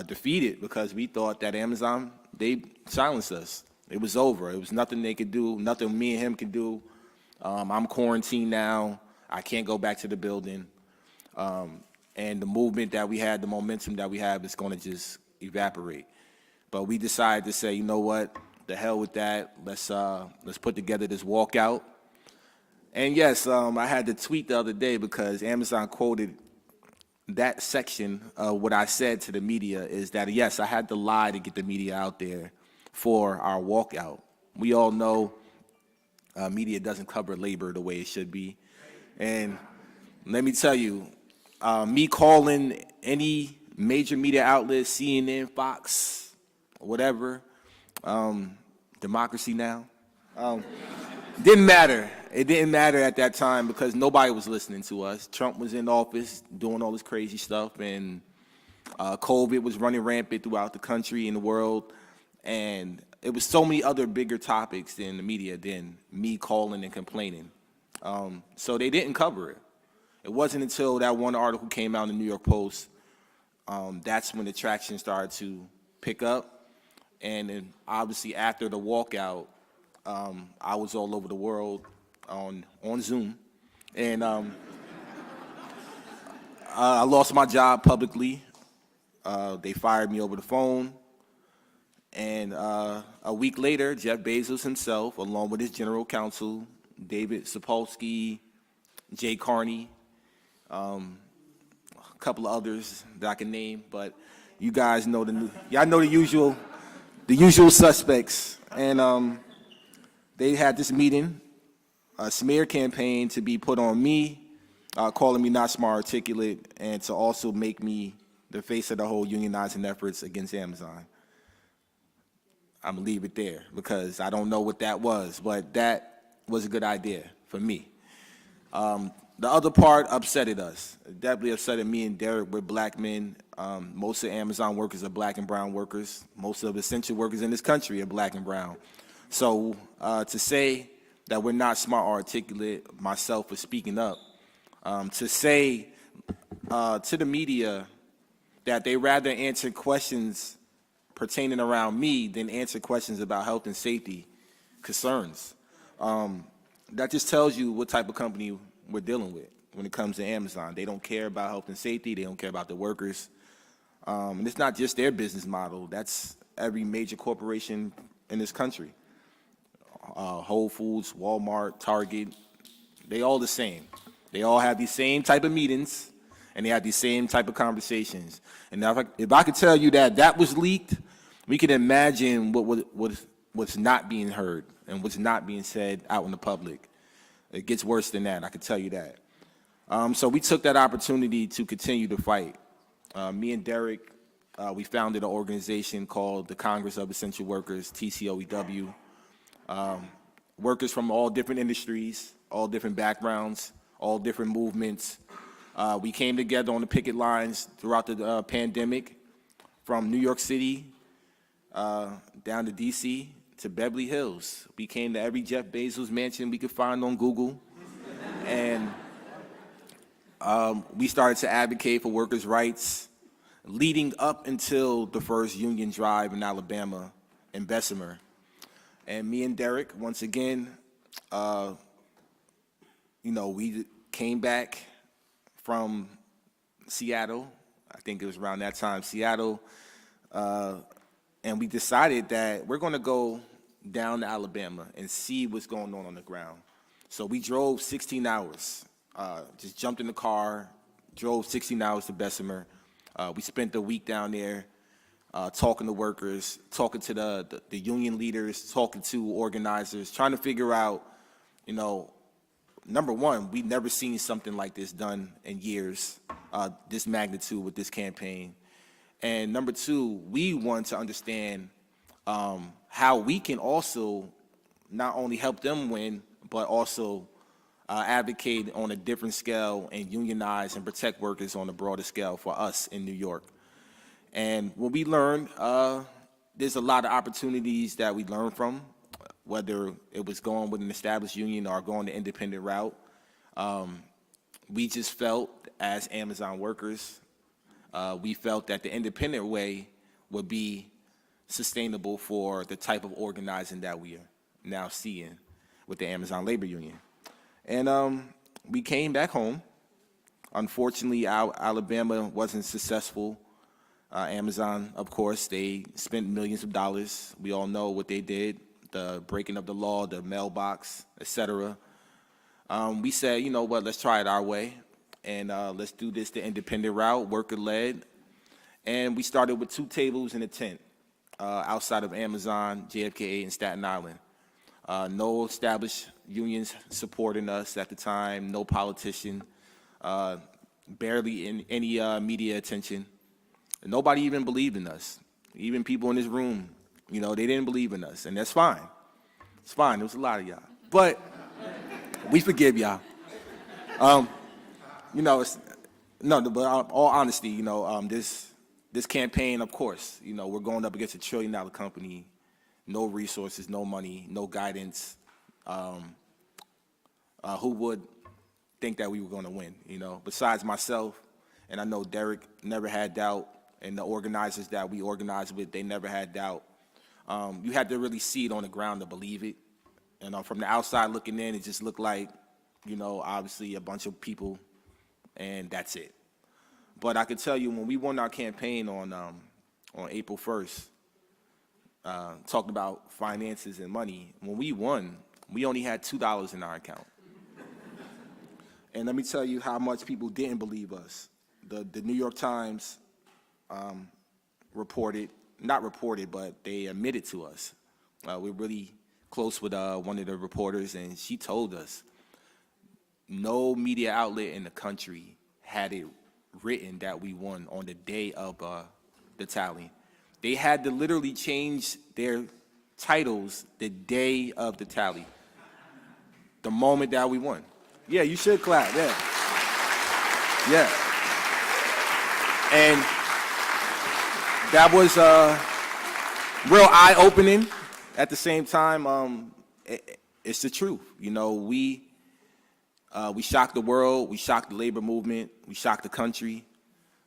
defeated because we thought that Amazon, they silenced us. It was over. It was nothing they could do, nothing me and him could do. I'm quarantined now. I can't go back to the building. And the movement that we had, the momentum that we have is going to just evaporate. But we decided to say, you know what, the hell with that. Let's put together this walkout. And yes, I had to tweet the other day because Amazon quoted that section of what I said to the media is that, yes, I had to lie to get the media out there for our walkout. We all know media doesn't cover labor the way it should be. And let me tell you, me calling any major media outlet, CNN, Fox, whatever, Democracy Now, didn't matter. It didn't matter at that time because nobody was listening to us. Trump was in office doing all this crazy stuff, and COVID was running rampant throughout the country and the world. And it was so many other bigger topics in the media than me calling and complaining. So they didn't cover it. It wasn't until that one article came out in the New York Post, that's when the traction started to pick up. And then obviously after the walkout, I was all over the world on Zoom. And I lost my job publicly. They fired me over the phone. And a week later, Jeff Bezos himself, along with his general counsel, David Sapolsky, Jay Carney, a couple of others that I can name, but you guys know y'all know the usual suspects. And they had this meeting, a smear campaign to be put on me, calling me not smart, articulate, and to also make me the face of the whole unionizing efforts against Amazon. I'm gonna leave it there because I don't know what that was, but that was a good idea for me. The other part upsetted us. It definitely upsetted me and Derek. We're black men. Most of Amazon workers are black and brown workers. Most of essential workers in this country are black and brown. So to say that we're not smart or articulate, myself for speaking up, to say to the media that they rather answer questions pertaining around me than answer questions about health and safety concerns. That just tells you what type of company we're dealing with when it comes to Amazon. They don't care about health and safety. They don't care about the workers. And it's not just their business model. That's every major corporation in this country. Whole Foods, Walmart, Target, they all the same. They all have these same type of meetings, and they have these same type of conversations. And if I could tell you that that was leaked, we can imagine what's not being heard and what's not being said out in the public. It gets worse than that, I can tell you that. So we took that opportunity to continue to fight. Me and Derek, we founded an organization called the Congress of Essential Workers, TCOEW. Workers from all different industries, all different backgrounds, all different movements. We came together on the picket lines throughout the pandemic, from New York City down to DC to Beverly Hills. We came to every Jeff Bezos mansion we could find on Google. And we started to advocate for workers' rights leading up until the first union drive in Alabama in Bessemer. And me and Derek, once again, we came back from Seattle. I think it was around that time, Seattle. And we decided that we're going to go down to Alabama and see what's going on the ground. So we drove 16 hours, just jumped in the car, drove 16 hours to Bessemer. We spent the week down there talking to workers, talking to the union leaders, talking to organizers, trying to figure out, you know, number one, we've never seen something like this done in years, this magnitude with this campaign. And number two, we want to understand how we can also not only help them win, but also advocate on a different scale and unionize and protect workers on a broader scale for us in New York. And what we learned, there's a lot of opportunities that we learned from, whether it was going with an established union or going the independent route. We just felt, as Amazon workers, we felt that the independent way would be sustainable for the type of organizing that we are now seeing with the Amazon Labor Union. And we came back home. Unfortunately, Alabama wasn't successful. Amazon, of course, they spent millions of dollars. We all know what they did, the breaking of the law, the mailbox, etc. We said, you know what, let's try it our way, and let's do this the independent route, worker-led. And we started with 2 tables in a tent outside of Amazon, JFK, and Staten Island. No established unions supporting us at the time, no politician, barely any media attention. Nobody even believed in us. Even people in this room, you know, they didn't believe in us, and that's fine. It's fine, there was a lot of y'all. But we forgive y'all. You know, but all honesty, you know, this campaign, of course, you know, we're going up against $1 trillion company, no resources, no money, no guidance. Who would think that we were going to win, you know? Besides myself, and I know Derek never had doubt, and the organizers that we organized with, they never had doubt. You had to really see it on the ground to believe it. And from the outside looking in, it just looked like, you know, obviously a bunch of people, and that's it. But I can tell you, when we won our campaign on April 1st, talking about finances and money, when we won, we only had $2 in our account. And let me tell you how much people didn't believe us. The New York Times not reported, but they admitted to us. We're really close with one of the reporters, and she told us no media outlet in the country had it written that we won on the day of the tally. They had to literally change their titles the day of the tally, the moment that we won. Yeah, you should clap, yeah. Yeah. And that was real eye-opening. At the same time, it's the truth. You know, we shocked the world, we shocked the labor movement, we shocked the country.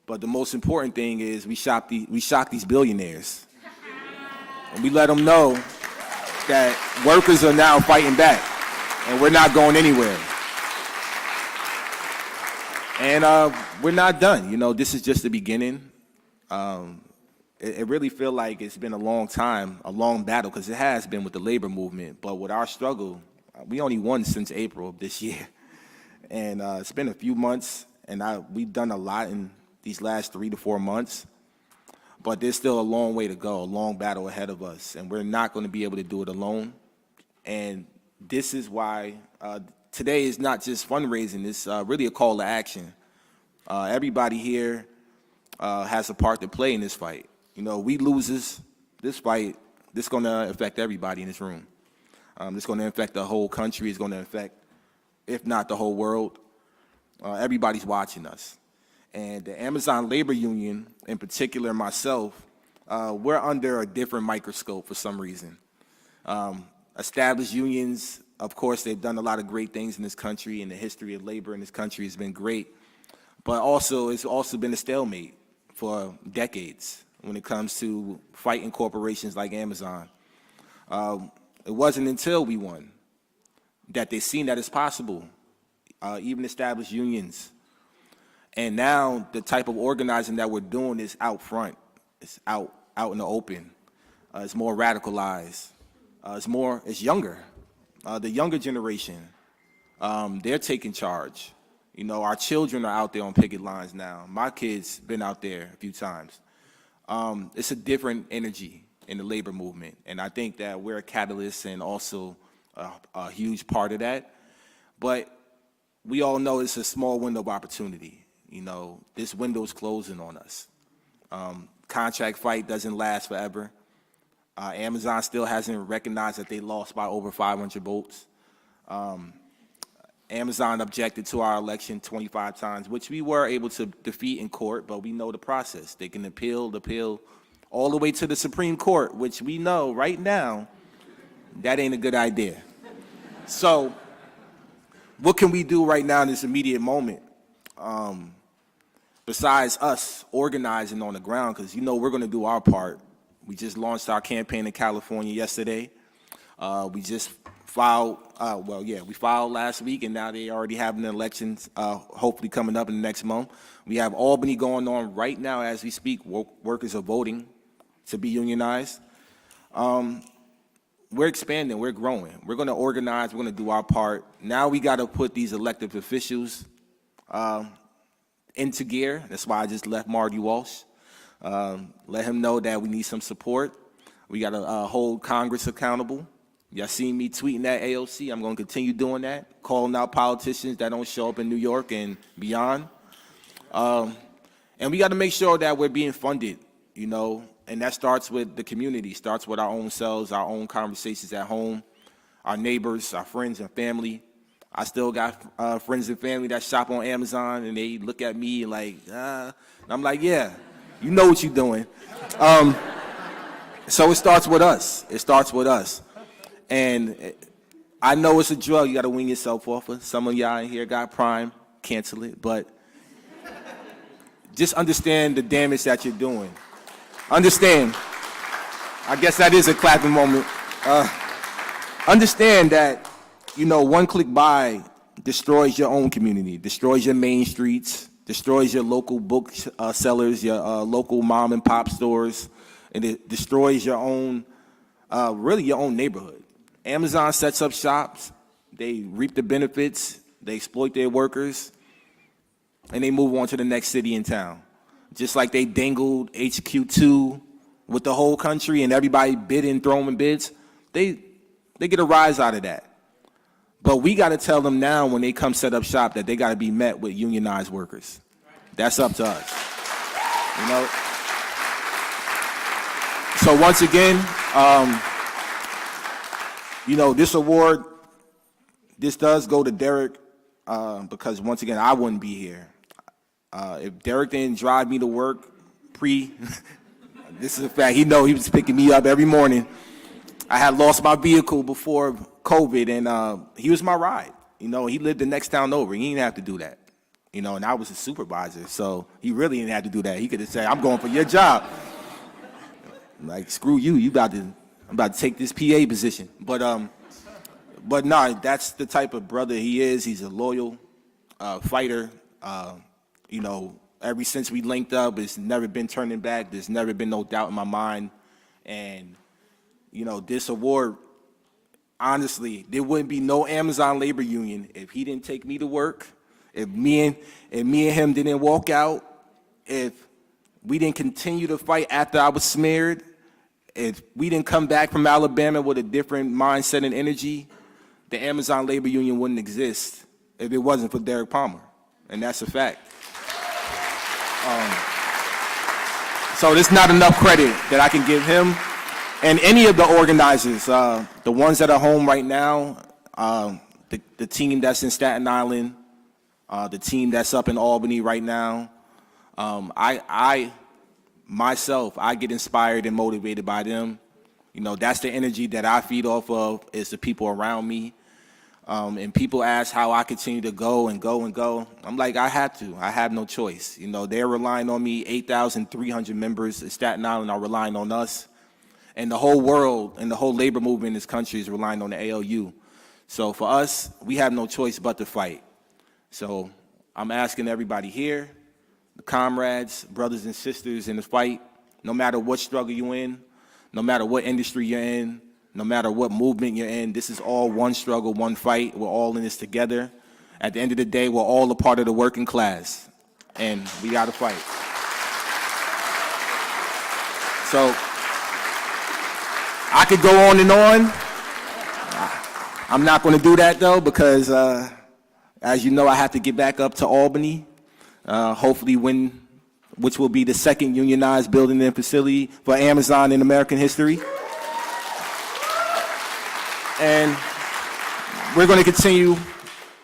But the most important thing is we shocked these billionaires. And we let them know that workers are now fighting back, and we're not going anywhere. And we're not done. You know, this is just the beginning. It really feels like it's been a long time, a long battle, because it has been with the labor movement. But with our struggle, we only won since April of this year. And it's been a few months, and we've done a lot in these last 3 to 4 months. But there's still a long way to go, a long battle ahead of us, and we're not going to be able to do it alone. And this is why today is not just fundraising, it's really a call to action. Everybody here has a part to play in this fight. You know, we losers, this fight, this is going to affect everybody in this room. It's going to affect the whole country. It's going to affect, if not the whole world. Everybody's watching us. And the Amazon Labor Union, in particular myself, we're under a different microscope for some reason. Established unions, of course, they've done a lot of great things in this country, and the history of labor in this country has been great. But also, it's also been a stalemate for decades when it comes to fighting corporations like Amazon. It wasn't until we won that they seen that it's possible, even established unions, And now the type of organizing that we're doing is out front. It's out in the open. It's more radicalized. It's younger. The younger generation, they're taking charge. You know, our children are out there on picket lines now. My kids been out there a few times. It's a different energy in the labor movement, and I think that we're a catalyst and also a huge part of that. But we all know it's a small window of opportunity. You know, this window's closing on us. Contract fight doesn't last forever. Amazon still hasn't recognized that they lost by over 500 votes. Amazon objected to our election 25 times, which we were able to defeat in court, but we know the process. They can appeal all the way to the Supreme Court, which we know right now, that ain't a good idea. So what can we do right now in this immediate moment? Besides us organizing on the ground, because you know we're going to do our part. We just launched our campaign in California yesterday. We just filed, we filed last week, and now they already have an election hopefully coming up in the next month. We have Albany going on right now as we speak. Workers are voting to be unionized. We're expanding, we're growing. We're going to organize, we're going to do our part. Now we got to put these elected officials into gear. That's why I just left Marty Walsh. Let him know that we need some support. We got to hold Congress accountable. Y'all seen me tweeting at AOC. I'm going to continue doing that, calling out politicians that don't show up in New York and beyond. And we got to make sure that we're being funded, you know, and that starts with the community, starts with our own selves, our own conversations at home, our neighbors, our friends and family. I still got friends and family that shop on Amazon, and they look at me like, and I'm like, yeah, you know what you're doing. So it starts with us. It starts with us. And I know it's a drug you got to wean yourself off of. Some of y'all in here got Prime, cancel it, but just understand the damage that you're doing. Understand. I guess that is a clapping moment. Understand that, you know, one-click buy destroys your own community, destroys your main streets, destroys your local book sellers, your local mom and pop stores, and it destroys your own, really your own neighborhood. Amazon sets up shops, they reap the benefits, they exploit their workers, and they move on to the next city in town. Just like they dangled HQ2 with the whole country and everybody bidding, throwing bids, they get a rise out of that. But we got to tell them now when they come set up shop that they got to be met with unionized workers. That's up to us. You know? So once again, you know, this award, this does go to Derek because once again, I wouldn't be here. If Derek didn't drive me to work this is a fact, he was picking me up every morning. I had lost my vehicle before COVID, and he was my ride. You know, he lived the next town over. He didn't have to do that. You know, and I was a supervisor, so he really didn't have to do that. He could have said, I'm going for your job. Like, screw you, I'm about to take this PA position. But no, that's the type of brother he is. He's a loyal fighter. You know, ever since we linked up, it's never been turning back. There's never been no doubt in my mind. And, you know, this award, honestly, there wouldn't be no Amazon labor union if he didn't take me to work, if me and him didn't walk out, if we didn't continue to fight after I was smeared, if we didn't come back from Alabama with a different mindset and energy, the Amazon labor union wouldn't exist if it wasn't for Derek Palmer. And that's a fact. So there's not enough credit that I can give him and any of the organizers, the ones that are home right now, the team that's in Staten Island, the team that's up in Albany right now. I myself, I get inspired and motivated by them. You know, that's the energy that I feed off of, is the people around me. And people ask how I continue to go and go and go. I'm like, I have to. I have no choice. You know, they're relying on me. 8,300 members in Staten Island are relying on us. And the whole world and the whole labor movement in this country is relying on the ALU. So for us, we have no choice but to fight. So I'm asking everybody here, comrades, brothers and sisters in the fight. No matter what struggle you're in, no matter what industry you're in, no matter what movement you're in, this is all one struggle, one fight. We're all in this together. At the end of the day, we're all a part of the working class, and we got to fight. So I could go on and on. I'm not going to do that, though, because, as you know, I have to get back up to Albany, hopefully which will be the second unionized building and facility for Amazon in American history. And we're going to continue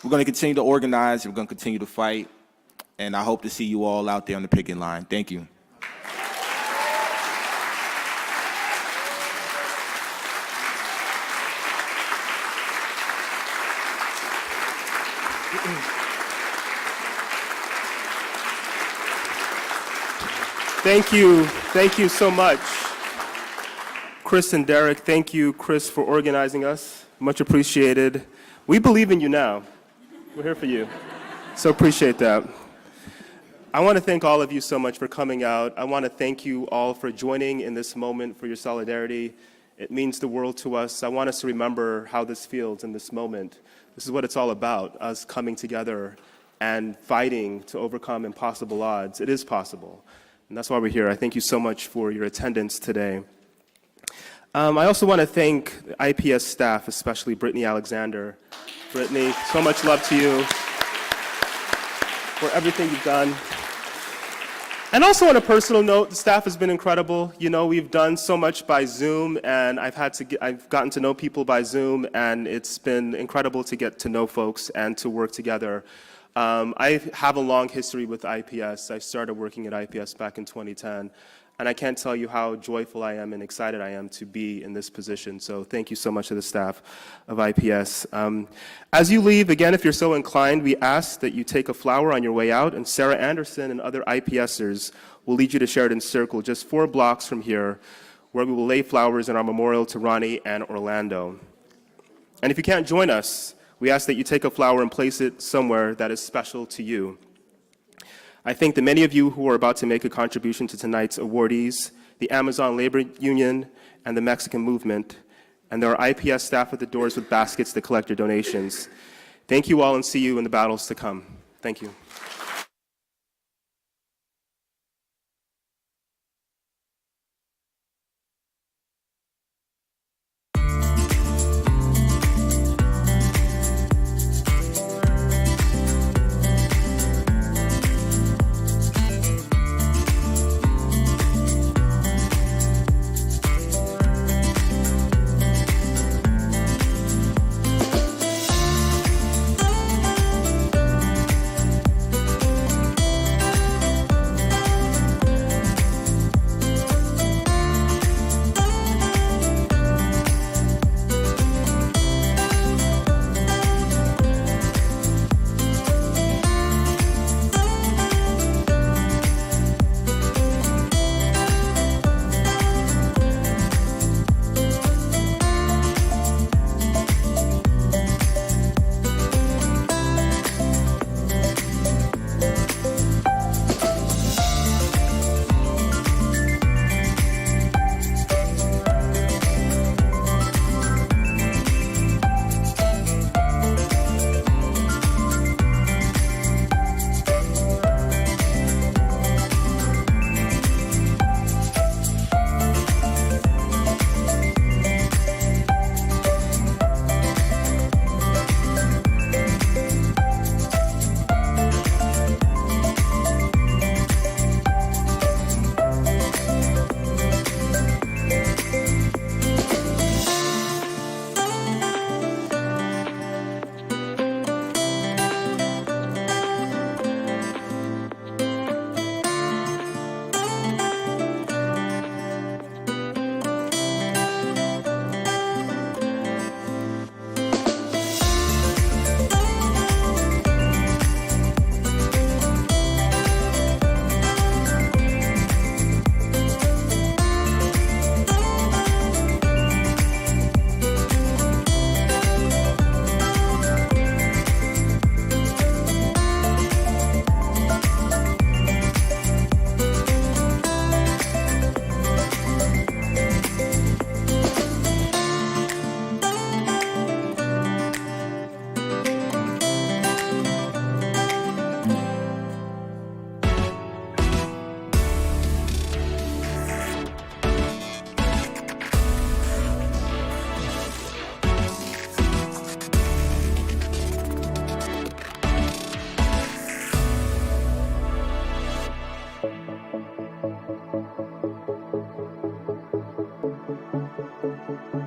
to organize, we're going to continue to fight, and I hope to see you all out there on the picket line. Thank you. Thank you so much, Chris and Derek. Thank you, Chris, for organizing us. Much appreciated. We believe in you now. We're here for you. So appreciate that. I want to thank all of you so much for coming out. I want to thank you all for joining in this moment, for your solidarity. It means the world to us. I want us to remember how this feels in this moment. This is what it's all about, us coming together and fighting to overcome impossible odds. It is possible. And that's why we're here. I thank you so much for your attendance today. I also want to thank the IPS staff, especially Brittany Alexander. Brittany, so much love to you for everything you've done. And also on a personal note, the staff has been incredible. You know, we've done so much by Zoom, and I've gotten to know people by Zoom, and it's been incredible to get to know folks and to work together. I have a long history with IPS. I started working at IPS back in 2010, and I can't tell you how joyful I am and excited I am to be in this position. So thank you so much to the staff of IPS. As you leave, again, if you're so inclined, we ask that you take a flower on your way out, and Sarah Anderson and other IPSers will lead you to Sheridan Circle, just 4 blocks from here, where we will lay flowers in our memorial to Ronnie and Orlando. And if you can't join us, we ask that you take a flower and place it somewhere that is special to you. I think that many of you who are about to make a contribution to tonight's awardees, the Amazon Labor Union and the Mexican Movement, and there are IPS staff at the doors with baskets to collect your donations. Thank you all, and see you in the battles to come. Thank you. you.